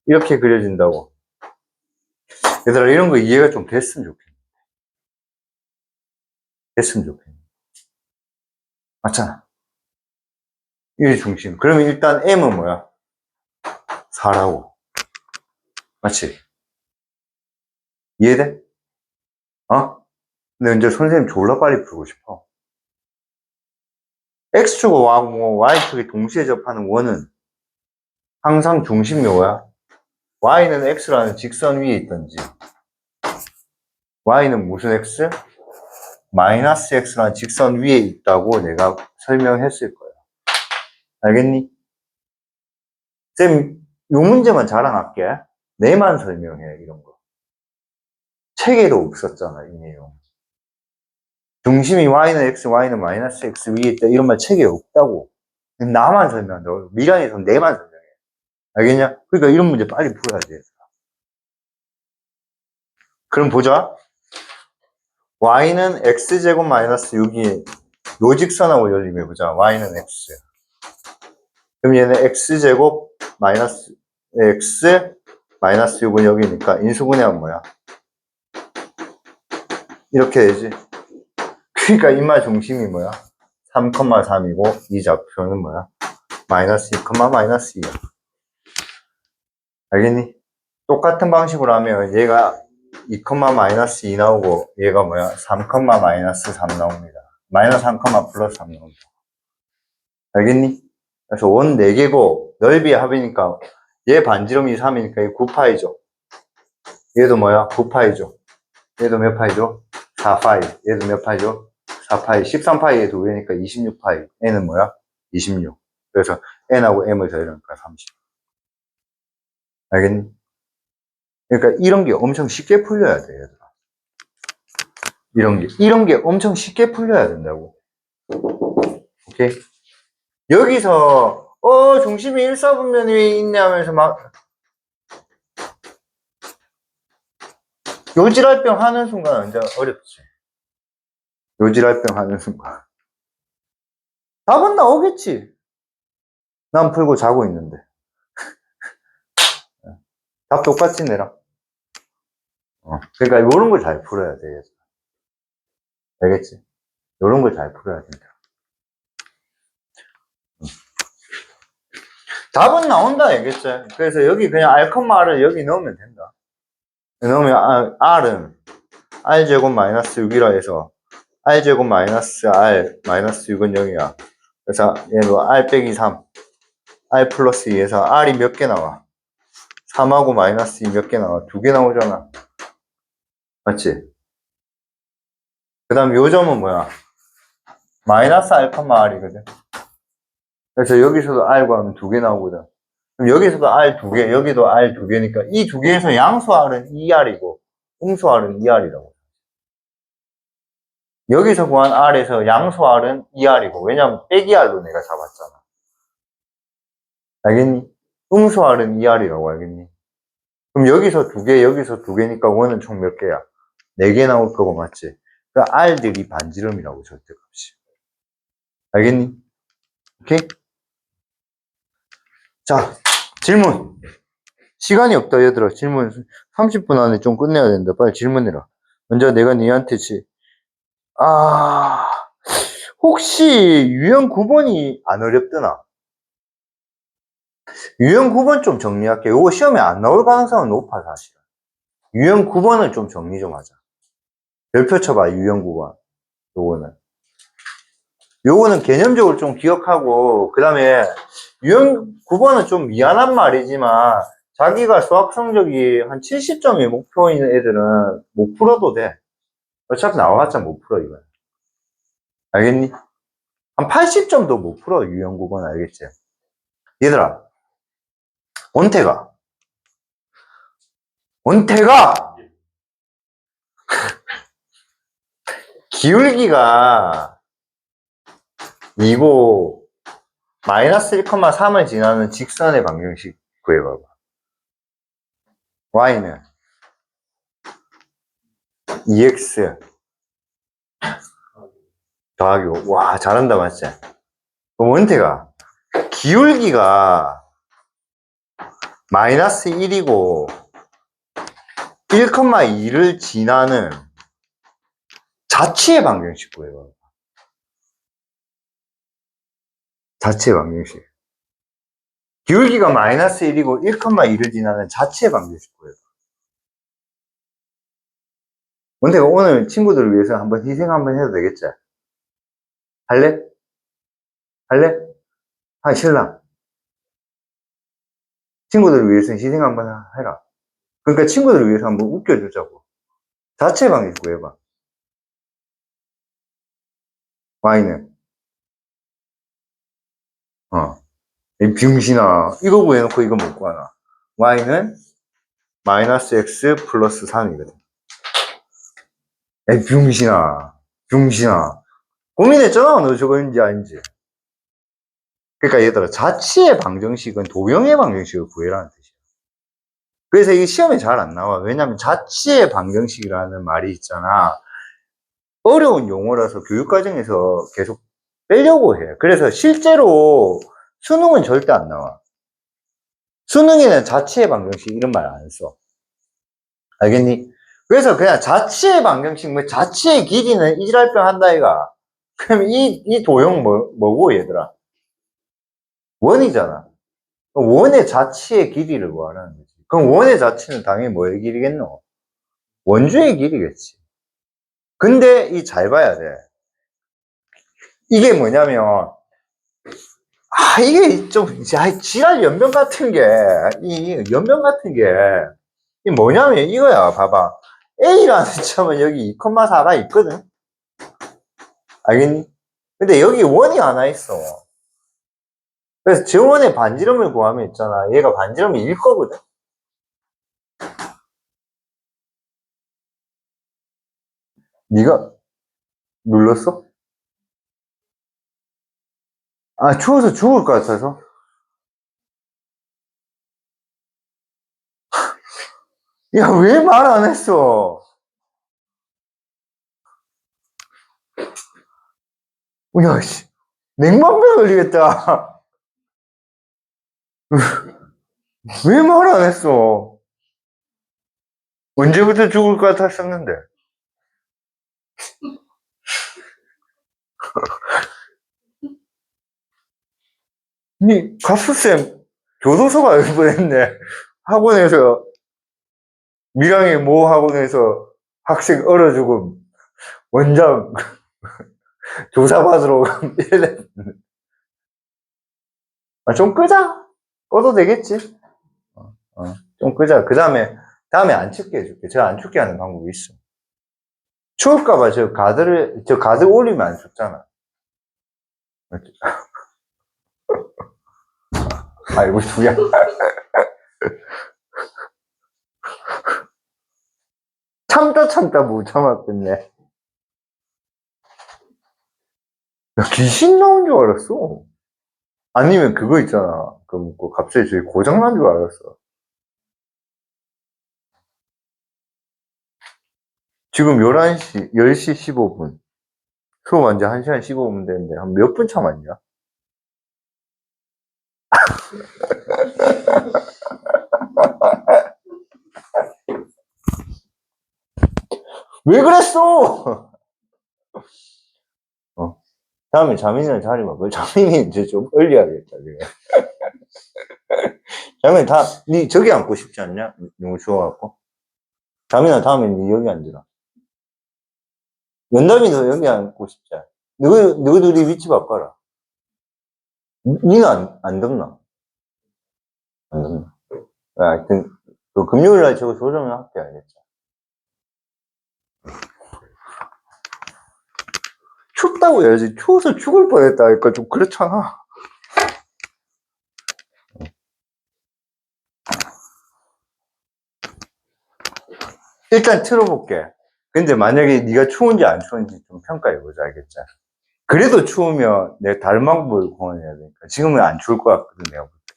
이렇게 그려진다고. 얘들아, 이런 거 이해가 좀 됐으면 좋겠네. 됐으면 좋겠네. 맞잖아. 이게 중심. 그러면 일단 M은 뭐야? 4라고. 맞지? 이해돼? 어? 근데 이제 선생님 졸라 빨리 풀고 싶어. X축과 Y축이 동시에 접하는 원은 항상 중심이 뭐야? Y는 X라는 직선 위에 있던지 Y는 무슨 X? 마이너스 X라는 직선 위에 있다고 내가 설명했을 거야. 알겠니? 쌤, 요 문제만 자랑할게. 내만 설명해, 이런 거. 책에도 없었잖아, 이 내용. 중심이 Y는 X, Y는 마이너스 X 위에 있다. 이런 말 책에 없다고. 나만 설명한다. 미란에서 내만 설명해. 알겠냐? 그러니까 이런 문제 빨리 풀어야 돼. 그럼 보자. Y는 X제곱 마이너스 6이 요 직선하고 연립해보자. Y는 X. 그럼 얘는 X제곱 마이너스 X 마이너스 6은 여기니까 인수분해하면 뭐야? 이렇게 되지. 그러니까 인마 중심이 뭐야? 3,3이고 이 좌표는 뭐야? 마이너스 2, 마이너스 2야. 알겠니? 똑같은 방식으로 하면 얘가 2, 마이너스 2 나오고 얘가 뭐야? 3, 마이너스 3 나옵니다. 마이너스 3, 플러스 3 나옵니다. 알겠니? 그래서 원 4개고 넓이의 합이니까 얘 반지름이 3이니까 얘 9파이죠. 얘도 뭐야? 9파이죠. 얘도 몇 파이죠? 4파이. 얘도 몇 파이죠? 4파이. 13파이에 2개니까 26파이. n은 뭐야? 26. 그래서 n하고 m을 더해놓으니까 30. 알겠니? 그러니까 이런 게 엄청 쉽게 풀려야 돼, 얘들아. 이런 게 엄청 쉽게 풀려야 된다고. 오케이? 여기서, 중심이 1, 4분면 위에 있네 하면서 막, 요지랄병 하는 순간 이제 어렵지. 요지랄병 하는 순간. 답은 나오겠지. 난 풀고 자고 있는데. 답 똑같이 내라. 그러니까 이런 걸 잘 풀어야 돼. 알겠지? 이런 걸 잘 풀어야 된다. 답은 나온다, 알겠지? 그래서 여기 그냥 R, R을 여기 넣으면 된다. 넣으면 R은 R제곱 마이너스 6이라 해서 R제곱 마이너스 R 마이너스 6은 0이야. 그래서 얘도 R 빼기 3, R 플러스 2에서 R이 몇 개 나와? 3하고 마이너스 2 몇 개 나와? 2개 나오잖아. 맞지? 그 다음 요 점은 뭐야? 마이너스 R, R이거든. 그래서 여기서도 R 구하면 2개 나오거든. 그럼 여기서도 R 2개, 여기도 R 2개니까 이 2개에서 양수 R은 2R이고 음수 R은 2R이라고. 여기서 구한 R에서 양수 R은 2R이고 왜냐면 빼기 R로 내가 잡았잖아. 알겠니? 음수 R은 2R이라고 알겠니? 그럼 여기서 2개, 여기서 2개니까 원은 총 몇 개야? 4개 나올 거고 맞지? 그 R들이 반지름이라고 절대값이. 알겠니? 오케이? 자, 질문. 시간이 없다, 얘들아. 질문 30분 안에 좀 끝내야 된다. 빨리 질문해라. 먼저 내가 니한테 아, 혹시 유형 9번이 안 어렵더나? 유형 9번 좀 정리할게. 요거 시험에 안 나올 가능성은 높아, 사실. 유형 9번을 좀 정리 좀 하자. 별표 쳐봐, 유형 9번. 요거는. 요거는 개념적으로 좀 기억하고, 그 다음에 유형 9번은 좀 미안한 말이지만, 자기가 수학 성적이 한 70점이 목표인 애들은 못 풀어도 돼. 어차피 나와봤자 못 풀어, 이거. 알겠니? 한 80점도 못 풀어, 유형 9번 알겠지? 얘들아, 원태가, 원태가, 기울기가 2고, 마이너스 1,3을 지나는 직선의 방정식 구해봐봐. y는 2x 더하기 5. 와, 잘한다, 맞지? 그럼 원태가, 기울기가 마이너스 1이고, 1,2를 지나는 자치의 방정식 구해봐봐. 자치의 방정식. 기울기가 마이너스 1이고 1,2를 지나는 자치의 방정식 구해봐. 원태가 오늘 친구들을 위해서 한번 희생 한번 해도 되겠지? 할래? 할래? 하기 싫나? 친구들을 위해서 희생 한번 해라. 그러니까 친구들을 위해서 한번 웃겨주자고. 자체 방식 구해봐. y는 이 병신아, 이거 구해놓고 이거 못 구하나? y는 마이너스 x 플러스 3이거든. 이 병신아, 병신아. 고민했잖아, 너 저거인지 아닌지. 그러니까 얘들아, 자치의 방정식은 도형의 방정식을 구해라는 뜻이야. 그래서 이게 시험에 잘 안 나와. 왜냐면 자치의 방정식이라는 말이 있잖아. 어려운 용어라서 교육과정에서 계속 빼려고 해. 그래서 실제로 수능은 절대 안 나와. 수능에는 자치의 방정식 이런 말 안 써. 알겠니? 그래서 그냥 자치의 방정식, 뭐 자치의 길이는 이지랄병 한다 이가. 그럼 이 도형 뭐고 얘들아? 원이잖아. 원의 자치의 길이를 구하라는 거지. 그럼 원의 자치는 당연히 뭐의 길이겠노? 원주의 길이겠지. 근데 이 잘 봐야 돼. 이게 뭐냐면 이게 좀, 지랄 연변 같은 게, 이 연변 같은 게, 이 뭐냐면 이거야, 봐봐. A라는 점은 여기 2,4가 있거든? 알겠니? 근데 여기 원이 하나 있어. 그래서 저원의 반지름을 구하면 있잖아. 얘가 반지름이 1 거거든? 네가 눌렀어? 아, 추워서 죽을 것 같아서? 야, 왜 말 안 했어? 야, 씨. 냉방병 걸리겠다. 왜 말 안 했어? 언제부터 죽을 것 같았었는데? 니, 갑수쌤, 교도소가 열 뻔했네. 학원에서, 밀양의 모 학원에서 학생 얼어 죽음, 원장 조사받으러 이래. 좀 끄자. 꺼도 되겠지. 좀 끄자. 그 다음에 안 춥게 해줄게. 제가 안 춥게 하는 방법이 있어. 추울까봐 저 가드 올리면 안 춥잖아. 아이고, 두야. 참다 못 참았겠네. 나 귀신 나온 줄 알았어. 아니면 그거 있잖아. 그 갑자기 저기 고장난 줄 알았어. 지금 10시 15분. 수업 언제 1시간 15분 되는데, 한 몇 분 참았냐? 왜 그랬어? 어. 다음에 자민이랑 자리 바꿔. 자민이 이제 좀 얼려야겠다, 지금. 자민이 니 저기 앉고 싶지 않냐? 너무 추워갖고. 자민아, 다음에 니 여기 앉으라. 연담이도 여기 앉고 싶지 않아? 너희 둘이 위치 바꿔라. 니는 안 덥나? 안 덥나? 하여튼, 그 금요일 날 저거 조정을 할게, 알겠죠? 춥다고 해야지. 추워서 죽을 뻔했다. 그러니까 좀 그렇잖아. 일단 틀어볼게. 근데 만약에 네가 추운지 안 추운지 좀 평가해보자, 알겠지? 그래도 추우면 내가 다른 방법을 공언해야 되니까. 지금은 안 추울 것 같거든, 내가 볼 때.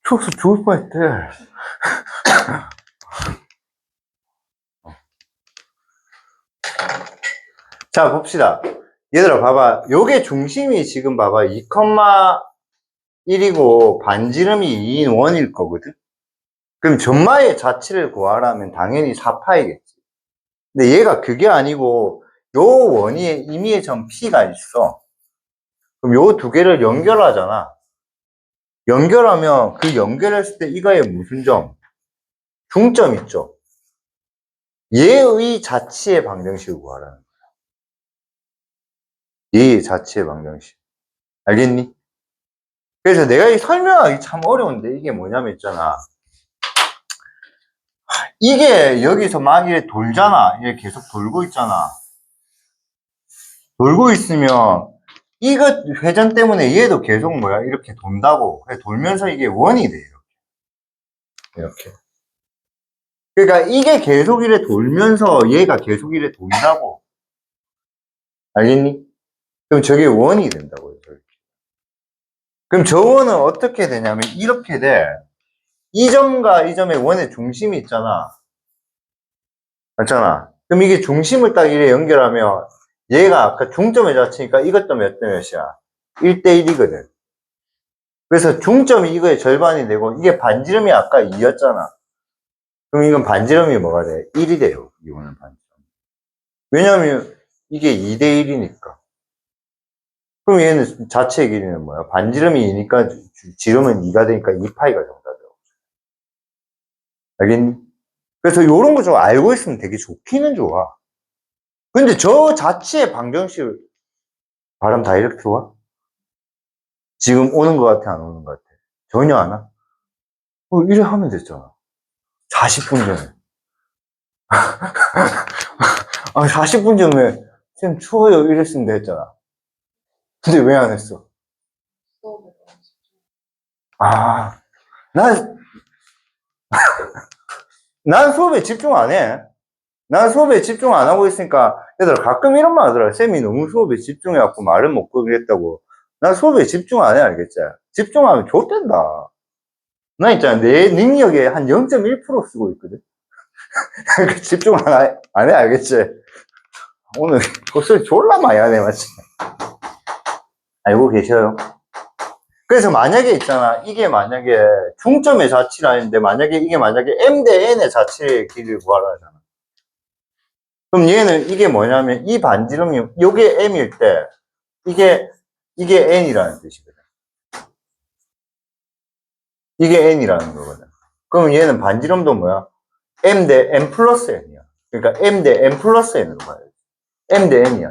추워서 죽을 뻔했대. 자, 봅시다. 얘들아, 봐봐. 요게 중심이 지금 봐봐. 2,1이고 반지름이 2인 원일 거거든? 그럼 전마의 자치를 구하라면 당연히 4파이겠지. 근데 얘가 그게 아니고 요 원위에 임의의 점 P가 있어. 그럼 요 두 개를 연결하잖아. 연결하면 그 연결했을 때 이거에 무슨 점? 중점 있죠. 얘의 자치의 방정식을 구하라는 거야. 얘의 자치의 방정식. 알겠니? 그래서 내가 이 설명하기 참 어려운데 이게 뭐냐면 있잖아. 이게 여기서 만일에 돌잖아. 이게 계속 돌고 있잖아. 돌고 있으면 이것 회전 때문에 얘도 계속 뭐야? 이렇게 돈다고. 돌면서 이게 원이 돼. 이렇게. 그러니까 이게 계속 이래 돌면서 얘가 계속 이래 돈다고. 알겠니? 그럼 저게 원이 된다고요. 그럼 저 원은 어떻게 되냐면 이렇게 돼. 이 점과 이 점의 원의 중심이 있잖아. 맞잖아. 그럼 이게 중심을 딱 이래 연결하면 얘가 아까 중점의 자체니까 이것도 몇 대 몇이야? 1대1이거든. 그래서 중점이 이거의 절반이 되고 이게 반지름이 아까 2였잖아. 그럼 이건 반지름이 뭐가 돼? 1이 돼요. 이거는 반지름. 왜냐면 이게 2대1이니까. 그럼 얘는 자체 길이는 뭐야? 반지름이 2니까 지름은 2가 되니까 2파이가 정답이라고. 알겠니? 그래서 이런 거 좀 알고 있으면 되게 좋기는 좋아. 근데 저 자체의 방정식 바람 다 이렇게 와? 지금 오는 것 같아, 안 오는 것 같아? 전혀 안 와? 이래 하면 됐잖아. 40분 전에. 아, 40분 전에 쌤 추워요 이랬으면 됐잖아. 근데 왜 안 했어? 아, 난, 난 수업에 집중 안 해. 난 수업에 집중 안 하고 있으니까 얘들아 가끔 이런 말 하더라. 쌤이 너무 수업에 집중해갖고 말을 못고 그랬다고. 난 수업에 집중 안 해, 알겠지? 집중하면 좋댄다. 나 있잖아. 내 능력의 한 0.1% 쓰고 있거든. 집중 안 해, 알겠지? 오늘 고소리 졸라 많이 하네, 맞지? 알고 계셔요? 그래서 만약에 있잖아. 이게 만약에 중점의 자치라는데 만약에 이게 만약에 m 대 n의 자치의 길이를 구하라 하잖아. 그럼 얘는 이게 뭐냐면 이 반지름이 요게 m일 때 이게 n이라는 뜻이거든. 이게 n이라는 거거든. 그럼 얘는 반지름도 뭐야? m 대 n 플러스 n이야. 그러니까 m 대 n 플러스 n으로 가야 돼. m 대 n이야.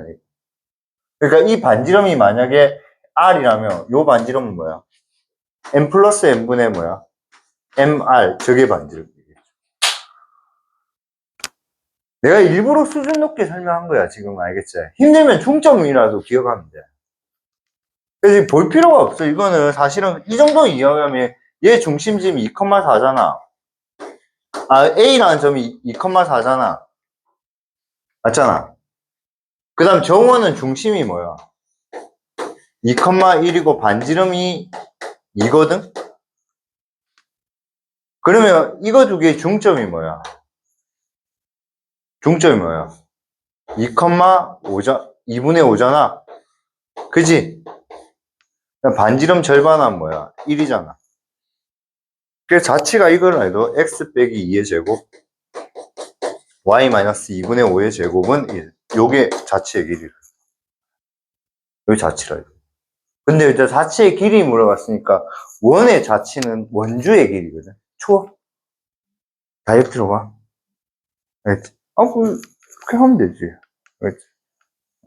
그러니까 이 반지름이 만약에 r이라면 요 반지름은 뭐야? n 플러스 n분의 뭐야? mr 저게 반지름이겠죠. 내가 일부러 수준 높게 설명한 거야. 지금 알겠지? 힘들면 중점이라도 기억하면 돼. 그래서 볼 필요가 없어. 이거는 사실은 이 정도 이해하면 얘 중심점이 2,4잖아. 아, A라는 점이 2,4잖아. 맞잖아. 그 다음 정원은 중심이 뭐야? 2,1이고 반지름이 2거든? 그러면 이거 두 개의 중점이 뭐야? 중점이 뭐야? 2,5자, 2분의 5잖아. 그지? 반지름 절반은 뭐야? 1이잖아. 그래서 자치가 이걸 해도 x 빼기 2의 제곱 y-2분의 5의 제곱은 1. 요게 자치의 길이. 여기 자치라. 이거. 근데 이제 자치의 길이 물어봤으니까 원의 자치는 원주의 길이거든. 추워? 다이렉트로 봐. 알겠지? 아, 그렇게 하면 되지. 알겠지?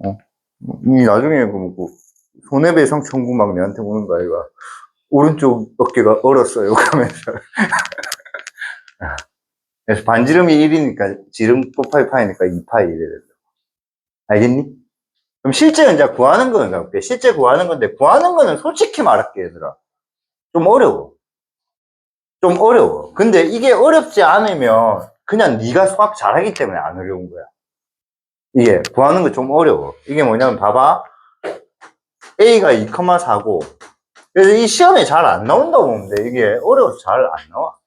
어. 이 나중에 그 손해배상 청구 막 내한테 오는 거 아이가. 오른쪽 어깨가 얼었어요. 그러면서. 그래서 반지름이 1이니까 지름 곱하기 파이니까 2파이 이래 된다. 알겠니? 그럼 실제 이제 구하는 거는 가볼게. 실제 구하는 건데 구하는 거는 솔직히 말할게 얘들아. 좀 어려워. 좀 어려워. 근데 이게 어렵지 않으면 그냥 네가 수학 잘하기 때문에 안 어려운 거야. 이게 구하는 거 좀 어려워. 이게 뭐냐면 봐봐. A가 2,4고 그래서 이 시험에 잘 안 나온다고 보면 돼. 이게 어려워서 잘 안 나와.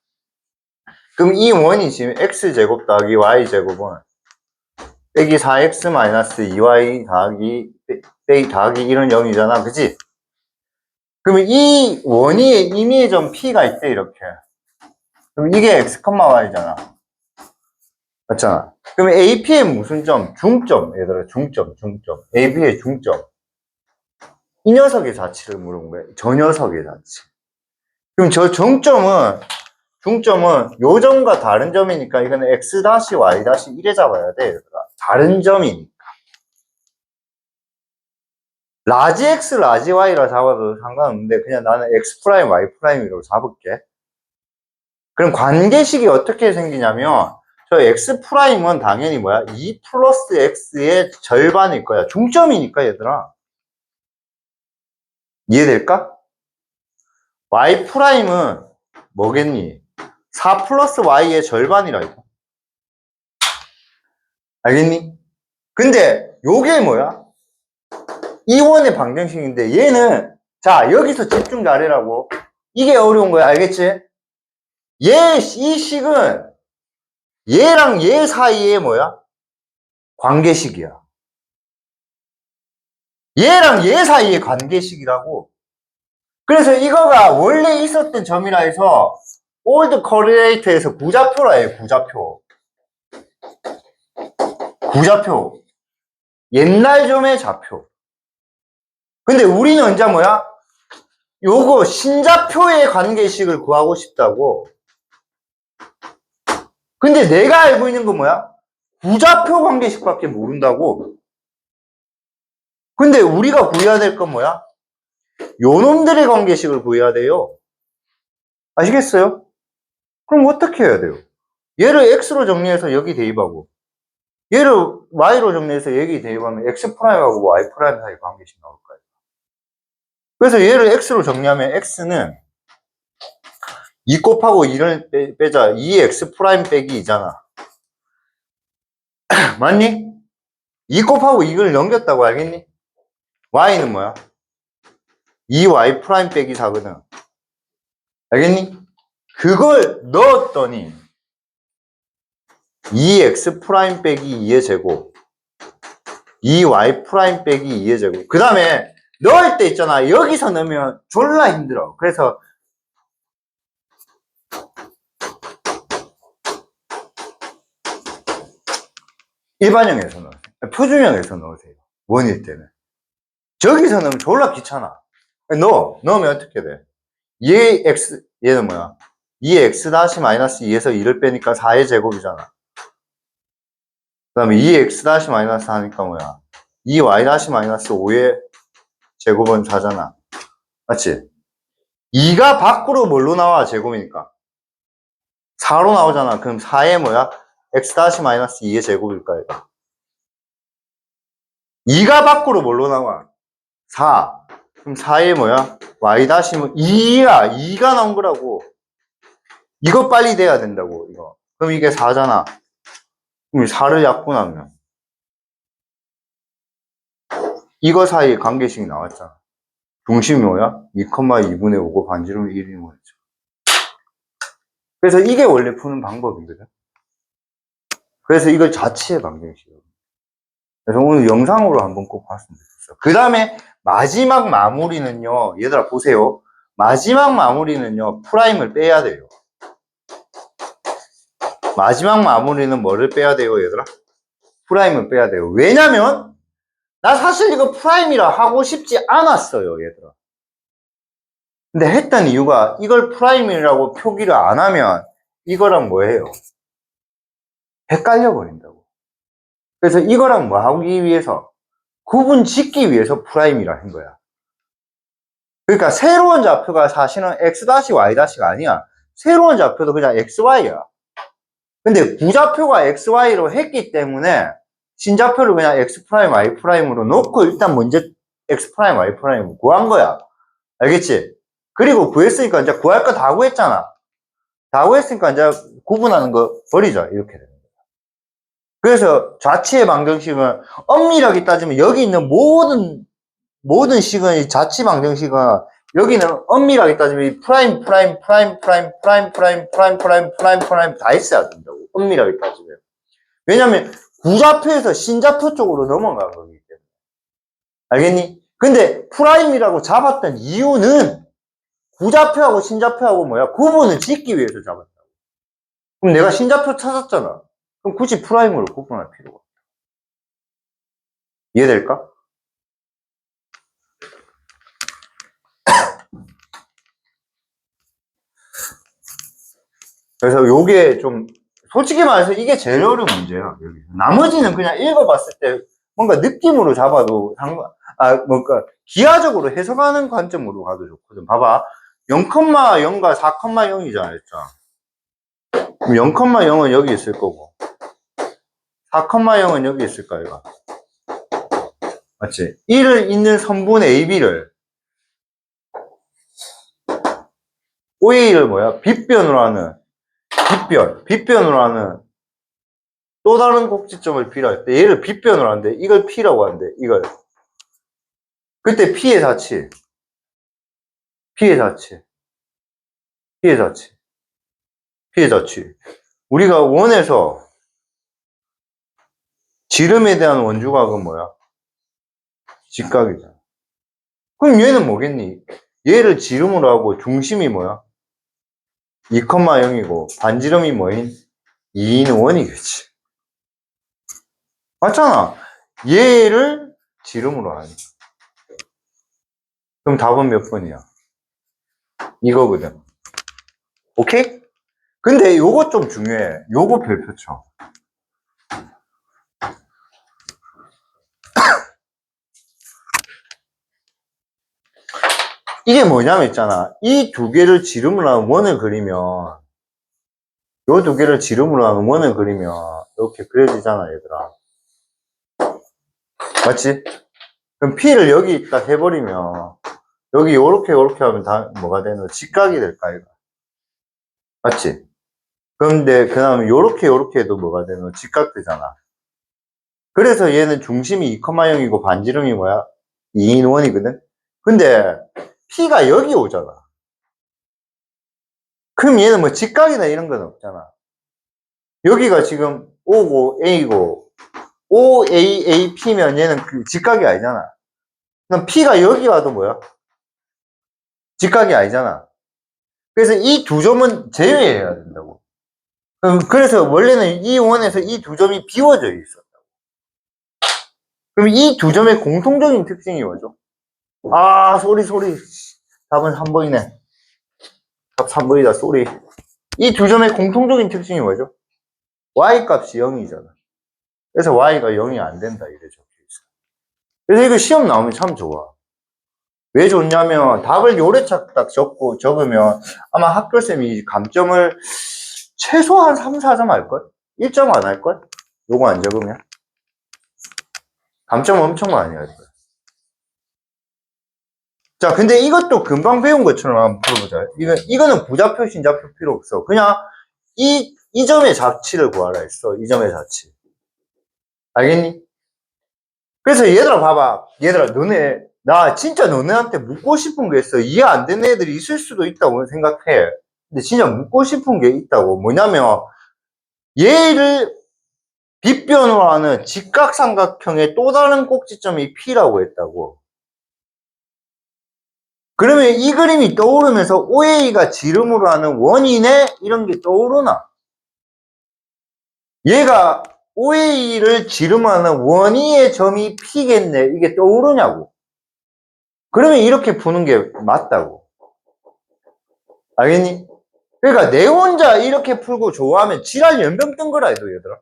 그럼 이 원이 지금 x제곱 더하기 y제곱은 빼기 4x-2y 더하기 빼기 더하기 1은 0이잖아. 그치? 그러면 이 원위에 임의의 점 P가 있대, 이렇게. 그럼 이게 x, y잖아. 맞잖아. 그러면 AP의 무슨 점? 중점. 얘들아, 중점. AP의 중점. 이 녀석의 자치를 물어본 거야. 저 녀석의 자치. 그럼 저 중점은 요 점과 다른 점이니까 이거는 x-y-1에 잡아야 돼, 얘들아. 다른 점이니까. 라지 x, 라지 y라 잡아도 상관없는데 그냥 나는 x 프라임, y 프라임으로 잡을게. 그럼 관계식이 어떻게 생기냐면 저 x 프라임은 당연히 뭐야? 2 플러스 x의 절반일 거야. 중점이니까 얘들아. 이해될까? y 프라임은 뭐겠니? 4 플러스 y의 절반이라 이거. 알겠니? 근데 요게 뭐야? 이원의 방정식인데 얘는 자 여기서 집중 잘해라고. 이게 어려운 거야. 알겠지? 이 식은 얘랑 얘 사이에 뭐야? 관계식이야. 얘랑 얘 사이의 관계식이라고. 그래서 이거가 원래 있었던 점이라 해서 올드 코리레이트에서 구좌표라 해요. 구좌표. 옛날 점의 좌표. 근데 우리는 이제 뭐야? 요거 신좌표의 관계식을 구하고 싶다고. 근데 내가 알고 있는 건 뭐야? 구좌표 관계식밖에 모른다고. 근데 우리가 구해야 될 건 뭐야? 요놈들의 관계식을 구해야 돼요. 아시겠어요? 그럼 어떻게 해야 돼요? 얘를 x로 정리해서 여기 대입하고 얘를 y로 정리해서 여기 대입하면 x 프라임하고 y 프라임 사이 관계식 나올 거예요. 그래서 얘를 x로 정리하면 x는 2 곱하고 2를 빼자 2x 프라임 빼기 2잖아. 맞니? 2 곱하고 2를 넘겼다고 알겠니? y는 뭐야? 2y 프라임 빼기 4거든. 알겠니? 그걸 넣었더니 2x 프라임 빼기 2의 제곱 2y 프라임 빼기 2의 제곱 그 다음에 넣을 때 있잖아. 여기서 넣으면 졸라 힘들어. 그래서 일반형에서 넣으세요. 표준형에서 넣으세요. 원일 때는. 저기서 넣으면 졸라 귀찮아. 넣으면 어떻게 돼? 얘는 뭐야? 2x--2에서 2를 빼니까 4의 제곱이잖아. 그 다음에 2x-- 하니까 뭐야? 2y-5의 제곱은 4잖아. 맞지? 2가 밖으로 뭘로 나와? 제곱이니까. 4로 나오잖아. 그럼 4의 뭐야? x-2의 제곱일까, 얘가? 2가 밖으로 뭘로 나와? 4. 그럼 4의 뭐야? y-는 2야. 2가 나온 거라고. 이거 빨리 돼야 된다고, 이거. 그럼 이게 4잖아. 그럼 4를 약분하면. 이거 사이에 관계식이 나왔잖아. 중심이 뭐야? 2,2분의 5고 반지름이 1인 거죠. 그래서 이게 원래 푸는 방법이거든. 그래서 이걸 자치의 방정식이에요. 그래서 오늘 영상으로 한번 꼭 봤으면 좋겠어요. 그 다음에 마지막 마무리는요, 얘들아 보세요. 마지막 마무리는요, 프라임을 빼야 돼요. 마지막 마무리는 뭐를 빼야 돼요, 얘들아? 프라임을 빼야 돼요. 왜냐면 나 사실 이거 프라임이라 하고 싶지 않았어요, 얘들아. 근데 했던 이유가 이걸 프라임이라고 표기를 안 하면 이거랑 뭐예요? 헷갈려 버린다고. 그래서 이거랑 뭐 하기 위해서 구분 짓기 위해서 프라임이라 한 거야. 그러니까 새로운 좌표가 사실은 x-y-가 아니야. 새로운 좌표도 그냥 xy야. 근데 부좌표가 xy로 했기 때문에 신좌표를 그냥 x 프라임 y 프라임으로 놓고 일단 먼저 x 프라임 y 프라임을 구한 거야. 알겠지? 그리고 구했으니까 이제 구할 거 다 구했잖아. 다 구했으니까 이제 구분하는 거 버리자. 이렇게 되는 거야. 그래서 좌치의 방정식은 엄밀하게 따지면 여기 있는 모든 식은 자치 방정식은 여기는 엄밀하게 따지면 프라임 프라임 프라임 프라임 프라임 프라임 프라임 프라임 프라임 프라임 다 있어야 된다고. 엄밀하게 따지면. 왜냐면 구좌표에서 신좌표 쪽으로 넘어간 거기 때문에. 알겠니? 근데 프라임이라고 잡았던 이유는 구좌표하고 신좌표하고 뭐야? 구분을 짓기 위해서 잡았다고. 그럼 내가 신좌표 찾았잖아. 그럼 굳이 프라임으로 구분할 필요가 없다. 이해될까? 그래서 요게 좀 솔직히 말해서 이게 제일 어려운 문제야. 여기. 나머지는 그냥 읽어봤을 때 뭔가 느낌으로 잡아도 뭔가 기하적으로 해석하는 관점으로 가도 좋거든. 봐봐. 0,0과 4,0이잖아, 했잖아. 그럼 0,0은 여기 있을 거고 4,0은 여기 있을 거야, 이거. 맞지? 1을 있는 선분 AB를 OA를 뭐야? 빗변으로 하는 빗변으로 하는 또 다른 꼭지점을 B라 할 때 얘를 빗변으로 하는데 이걸 P라고 하는데 이걸 그때 P의 자치 P의 자치 P의 자치 P의 자치 우리가 원에서 지름에 대한 원주각은 뭐야? 직각이잖아. 그럼 얘는 뭐겠니? 얘를 지름으로 하고 중심이 뭐야? 2,0이고 반지름이 뭐인? 2인 원이겠지. 맞잖아. 얘를 지름으로 하니. 그럼 답은 몇 번이야? 이거거든. 오케이? 근데 요거 좀 중요해. 요거 별표 쳐. 이게 뭐냐면 있잖아. 이 두 개를 지름으로 하는 원을 그리면 요 두 개를 지름으로 하는 원을 그리면 이렇게 그려지잖아, 얘들아. 맞지? 그럼 P를 여기 딱 해버리면 여기 요렇게 하면 다 뭐가 되는 직각이 될까, 이거? 맞지? 그런데 그 다음에 요렇게 해도 뭐가 되는 직각 되잖아. 그래서 얘는 중심이 2,0이고 반지름이 뭐야? 2인 원이거든? 근데 P가 여기 오잖아. 그럼 얘는 뭐 직각이나 이런 건 없잖아. 여기가 지금 O고 A고 OAAP면 얘는 그 직각이 아니잖아. 그럼 P가 여기 와도 뭐야? 직각이 아니잖아. 그래서 이 두 점은 제외해야 된다고. 그래서 원래는 이 원에서 이 두 점이 비워져 있어. 그럼 이 두 점의 공통적인 특징이 뭐죠? 아, 소리. 답은 3번이네. 답 3번이다, 소리. 이 두 점의 공통적인 특징이 뭐죠? Y 값이 0이잖아. 그래서 Y가 0이 안 된다, 이래 적혀 있어. 그래서 이거 시험 나오면 참 좋아. 왜 좋냐면 답을 요래 딱 적으면 아마 학교쌤이 감점을 최소한 3, 4점 할걸? 1점 안 할걸? 요거 안 적으면? 감점 엄청 많이 할걸. 자, 근데 이것도 금방 배운 것처럼 한번 풀어보자. 이거는 부좌표, 신좌표 필요 없어. 그냥 이 점의 자치를 구하라 했어. 이 점의 자치. 알겠니? 그래서 얘들아 봐봐. 얘들아 나 진짜 너네한테 묻고 싶은 게 있어. 이해 안 되는 애들이 있을 수도 있다고 생각해. 근데 진짜 묻고 싶은 게 있다고. 뭐냐면, 얘를 빗변으로 하는 직각삼각형의 또 다른 꼭지점이 P라고 했다고. 그러면 이 그림이 떠오르면서 OA가 지름으로 하는 원인의 이런 게 떠오르나? 얘가 OA를 지름하는 원위의 점이 P겠네. 이게 떠오르냐고. 그러면 이렇게 푸는 게 맞다고. 알겠니? 그러니까 내 혼자 이렇게 풀고 좋아하면 지랄 연병 뜬 거라 해도 얘들아.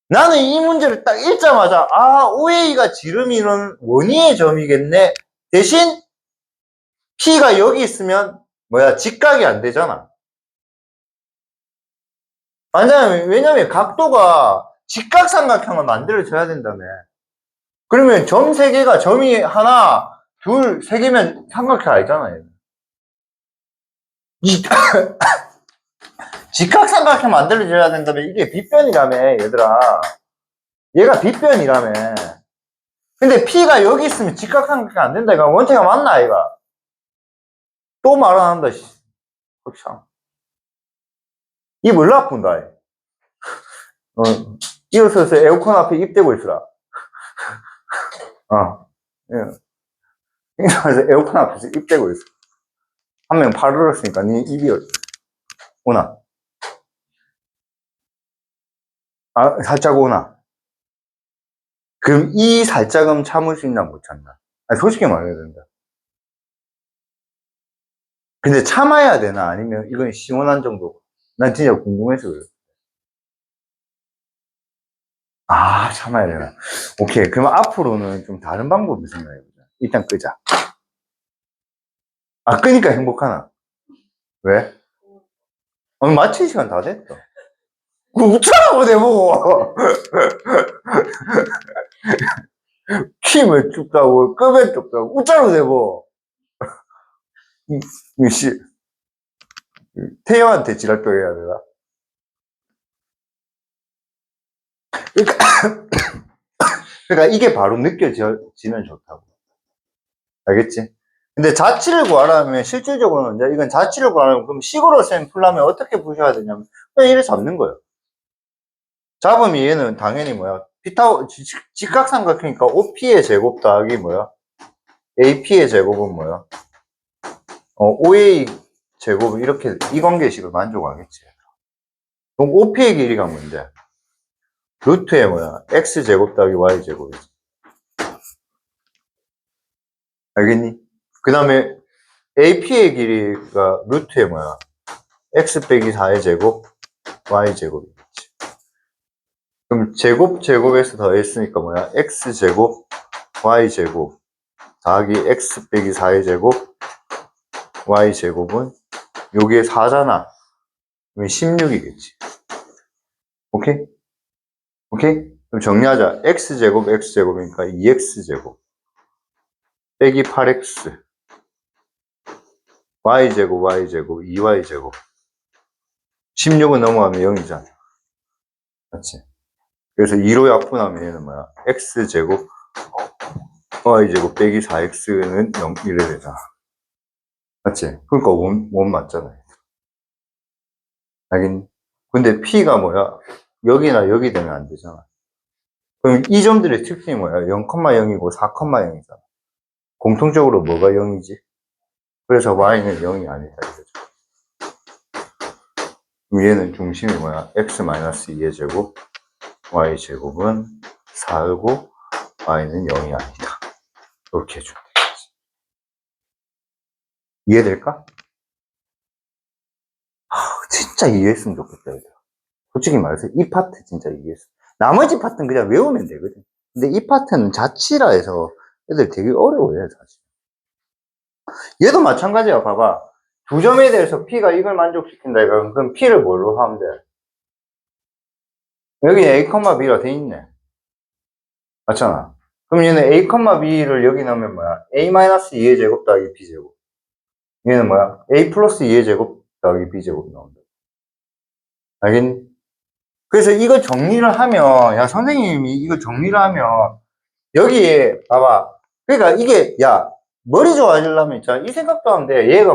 나는 이 문제를 딱 읽자마자 OA가 지름이는 원위의 점이겠네. 대신 P가 여기 있으면 직각이 안 되잖아. 왜냐면 각도가 직각삼각형을 만들어줘야 된다며. 그러면 점 세 개가 점이 하나, 둘, 세 개면 삼각형 아니잖아요. 직각삼각형 만들어줘야 된다면 이게 빗변이라며, 얘들아. 얘가 빗변이라며. 근데 P가 여기 있으면 직각삼각형 안 된다. 이거 원태가 맞나, 이가? 또 말 안 한다, 씨. 참. 입 얼라 푼다, 일어서서 에어컨 앞에 입 대고 있으라. 예. 그래서 에어컨 앞에서 입 대고 있어. 한 명 팔 울었으니까 니 입이 오나? 살짝 오나? 그럼 이 살짝은 참을 수 있나 못 참나? 솔직히 말해야 된다. 근데 참아야 되나? 아니면 이건 시원한 정도? 난 진짜 궁금해서 그래. 참아야 되나? 오케이. 그럼 앞으로는 좀 다른 방법을 생각해보자. 일단 끄자. 끄니까 행복하나? 왜? 마칠 시간 다 됐다. 그거 웃자라고 내보고. 킴을 춥다고, 끄면 춥다고, 웃자라고 내보. 씨, 태영한테 지랄병 해야 되나? 그러니까, 그러니까 이게 바로 느껴지면 좋다고. 알겠지? 근데 자치를 구하라면 실질적으로는 이제 이건 자치를 구하려면 그럼 식으로 쌤 풀려면 어떻게 푸셔야 되냐면 그냥 얘를 잡는 거예요. 잡으면 얘는 당연히 직각삼각형이니까 OP의 제곱 더하기 AP의 제곱은 OA 제곱 이렇게 이 관계식을 만족하겠지. 그럼 OP의 길이가 뭔데? 루트에 X 제곱 더하기 Y 제곱이지. 알겠니? 그 다음에 AP의 길이가 루트에 X 빼기 4의 제곱, Y 제곱이겠지. 그럼 제곱에서 더했으니까 X 제곱, Y 제곱, 더하기 X 빼기 4의 제곱, Y 제곱은 요게 4잖아. 그러면 16이겠지. 오케이? 오케이? 그럼 정리하자. X 제곱, X 제곱이니까 2X 제곱, 빼기 8X, Y 제곱, Y 제곱, 2Y 제곱. 16은 넘어가면 0이잖아. 맞지? 그래서 2로 약분하면 얘는 X제곱, Y제곱 빼기 4X는 0, 이래 되잖아. 맞지? 그러니까 원 맞잖아. 알겠니? 근데 P가 여기나 여기 되면 안 되잖아. 그럼 이 점들의 특징이 0,0이고 4,0이잖아. 공통적으로 뭐가 0이지? 그래서 Y는 0이 아니다. 이거죠. 그럼 얘는 중심이 X-2의 제곱, Y제곱은 4고, Y는 0이 아니다. 이렇게 해주면 되겠지. 이해될까? 진짜 이해했으면 좋겠다, 얘들아. 솔직히 말해서 이 파트 진짜 이해했어. 나머지 파트는 그냥 외우면 되거든. 근데 이 파트는 자치라 해서 애들 되게 어려워요, 사실. 얘도 마찬가지야, 봐봐. 두 점에 대해서 P가 이걸 만족시킨다, 이거. 그럼 P를 뭘로 하면 돼? 여기 A, B라 돼 있네. 맞잖아. 그럼 얘는 A, B를 여기 넣으면 A-2의 제곱 더하기 B제곱. 얘는 A 플러스 2의 제곱 더하기 B제곱 나온다. 알겠니? 그래서 이거 정리를 하면, 야, 선생님이 이거 정리를 하면, 여기에, 봐봐. 그러니까 이게, 야, 머리 좋아지려면 있잖아. 이 생각도 하면 돼. 얘가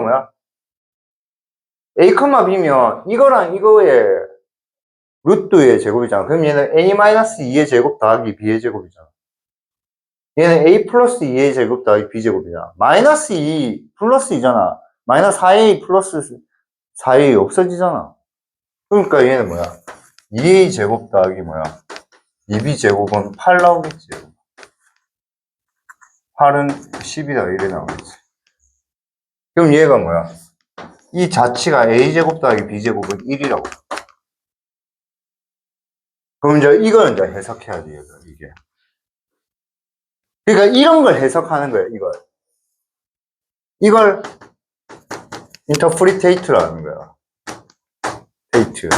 A, B면 이거랑 이거의 루트의 제곱이잖아. 그럼 얘는 A-2의 제곱 더하기 B의 제곱이잖아. 얘는 A 플러스 2의 제곱 더하기 B 제곱이잖아. 마이너스 2 플러스 2잖아. 마이너스 4A 플러스 4A 없어지잖아. 그러니까 얘는 뭐야? 2A 제곱 더하기 뭐야? 2B 제곱은 8 나오겠지. 8은 10이다 이래 나오겠지. 그럼 얘가 뭐야? 이 자치가 A 제곱 더하기 B 제곱은 1이라고. 그럼 이제 이거는 이제 해석해야 돼요. 이게. 그러니까 이런 걸 해석하는 거예요. 이걸 인터프리테이트라는 거야. 테이트.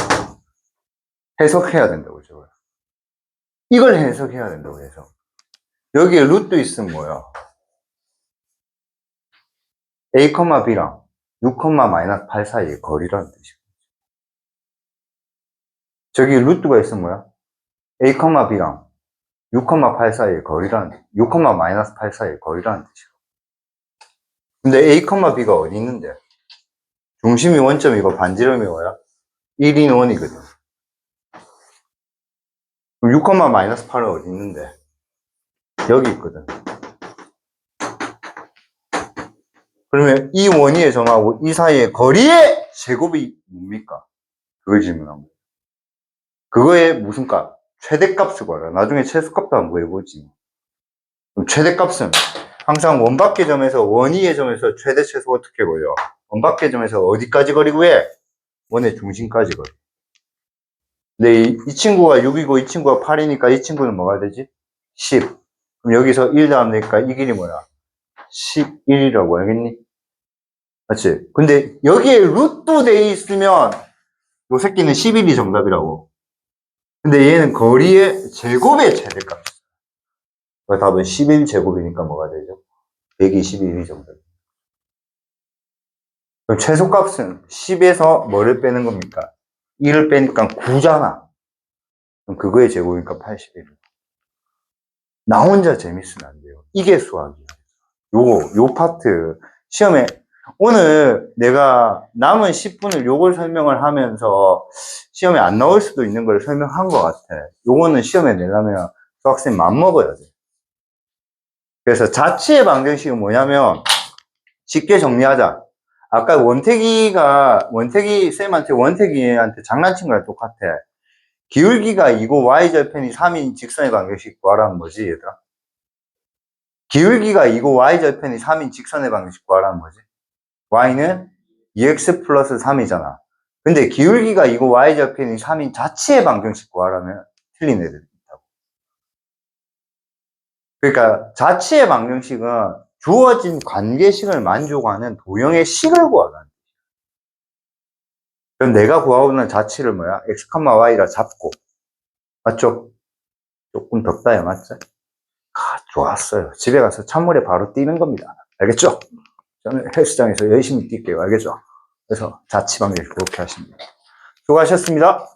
해석해야 된다고, 저거. 이걸 해석해야 된다고, 해석. 여기에 루트 있으면 뭐야? A, B랑 6,-8 사이의 거리라는 뜻이고. 저기 루트가 있으면 뭐야? A, B랑 6,8 사이의 거리라는, 6,-8 사이의 거리라는 뜻이고. 근데 A, B가 어디 있는데? 중심이 원점이고 반지름이 뭐야? 1인 1이거든. 그럼 6,-8은 어디 있는데? 여기 있거든. 그러면 이 원위의 점하고 이 사이의 거리의 제곱이 뭡니까? 그걸 질문한 거야. 그거의 무슨 값? 최대값을 구하라. 나중에 최소값도 한번 구해보지. 그럼 최대값은 항상 원밖의 점에서 원위의 점에서 최대 최소 어떻게 구해요? 원밖의 점에서 어디까지 거리 구해? 원의 중심까지 거리. 근데 이 친구가 6이고 이 친구가 8이니까 이 친구는 뭐가 되지? 10. 그럼 여기서 1 더하니까 이 길이 뭐야? 11이라고 알겠니? 맞지? 근데 여기에 루트 돼 있으면 요 새끼는 11이 정답이라고. 근데 얘는 거리의 제곱의 최대값. 그러니까 답은 11제곱이니까 뭐가 되죠? 121이 정답. 그럼 최소값은 10에서 뭐를 빼는 겁니까? 1을 빼니까 9잖아. 그럼 그거의 제곱이니까 81. 나 혼자 재밌으면 안 돼요. 이게 수학이야. 요 파트. 시험에, 오늘 내가 남은 10분을 요걸 설명을 하면서 시험에 안 나올 수도 있는 걸 설명한 것 같아. 요거는 시험에 내려면 수학생 맘먹어야 돼. 그래서 자치의 방정식은 뭐냐면, 쉽게 정리하자. 아까 쌤한테 원택이한테 장난친 거랑 똑같아. 기울기가 2고 y절편이 3인 직선의 방정식 구하라는 뭐지, 얘들아? 기울기가 2고 y절편이 3인 직선의 방정식 구하라는 뭐지? y는 2x 플러스 3이잖아. 근데 기울기가 2고 y절편이 3인 자치의 방정식 구하라면 틀린 애들이 있다고. 그러니까 자치의 방정식은 주어진 관계식을 만족하는 도형의 식을 구하라는. 그럼 내가 구하고는 자치를 뭐야? x, y라 잡고. 맞죠? 조금 덥다요, 맞죠? 아, 좋았어요. 집에 가서 찬물에 바로 뛰는 겁니다. 알겠죠? 저는 헬스장에서 열심히 뛸게요. 알겠죠? 그래서 자치 방식 그렇게 하십니다. 수고하셨습니다.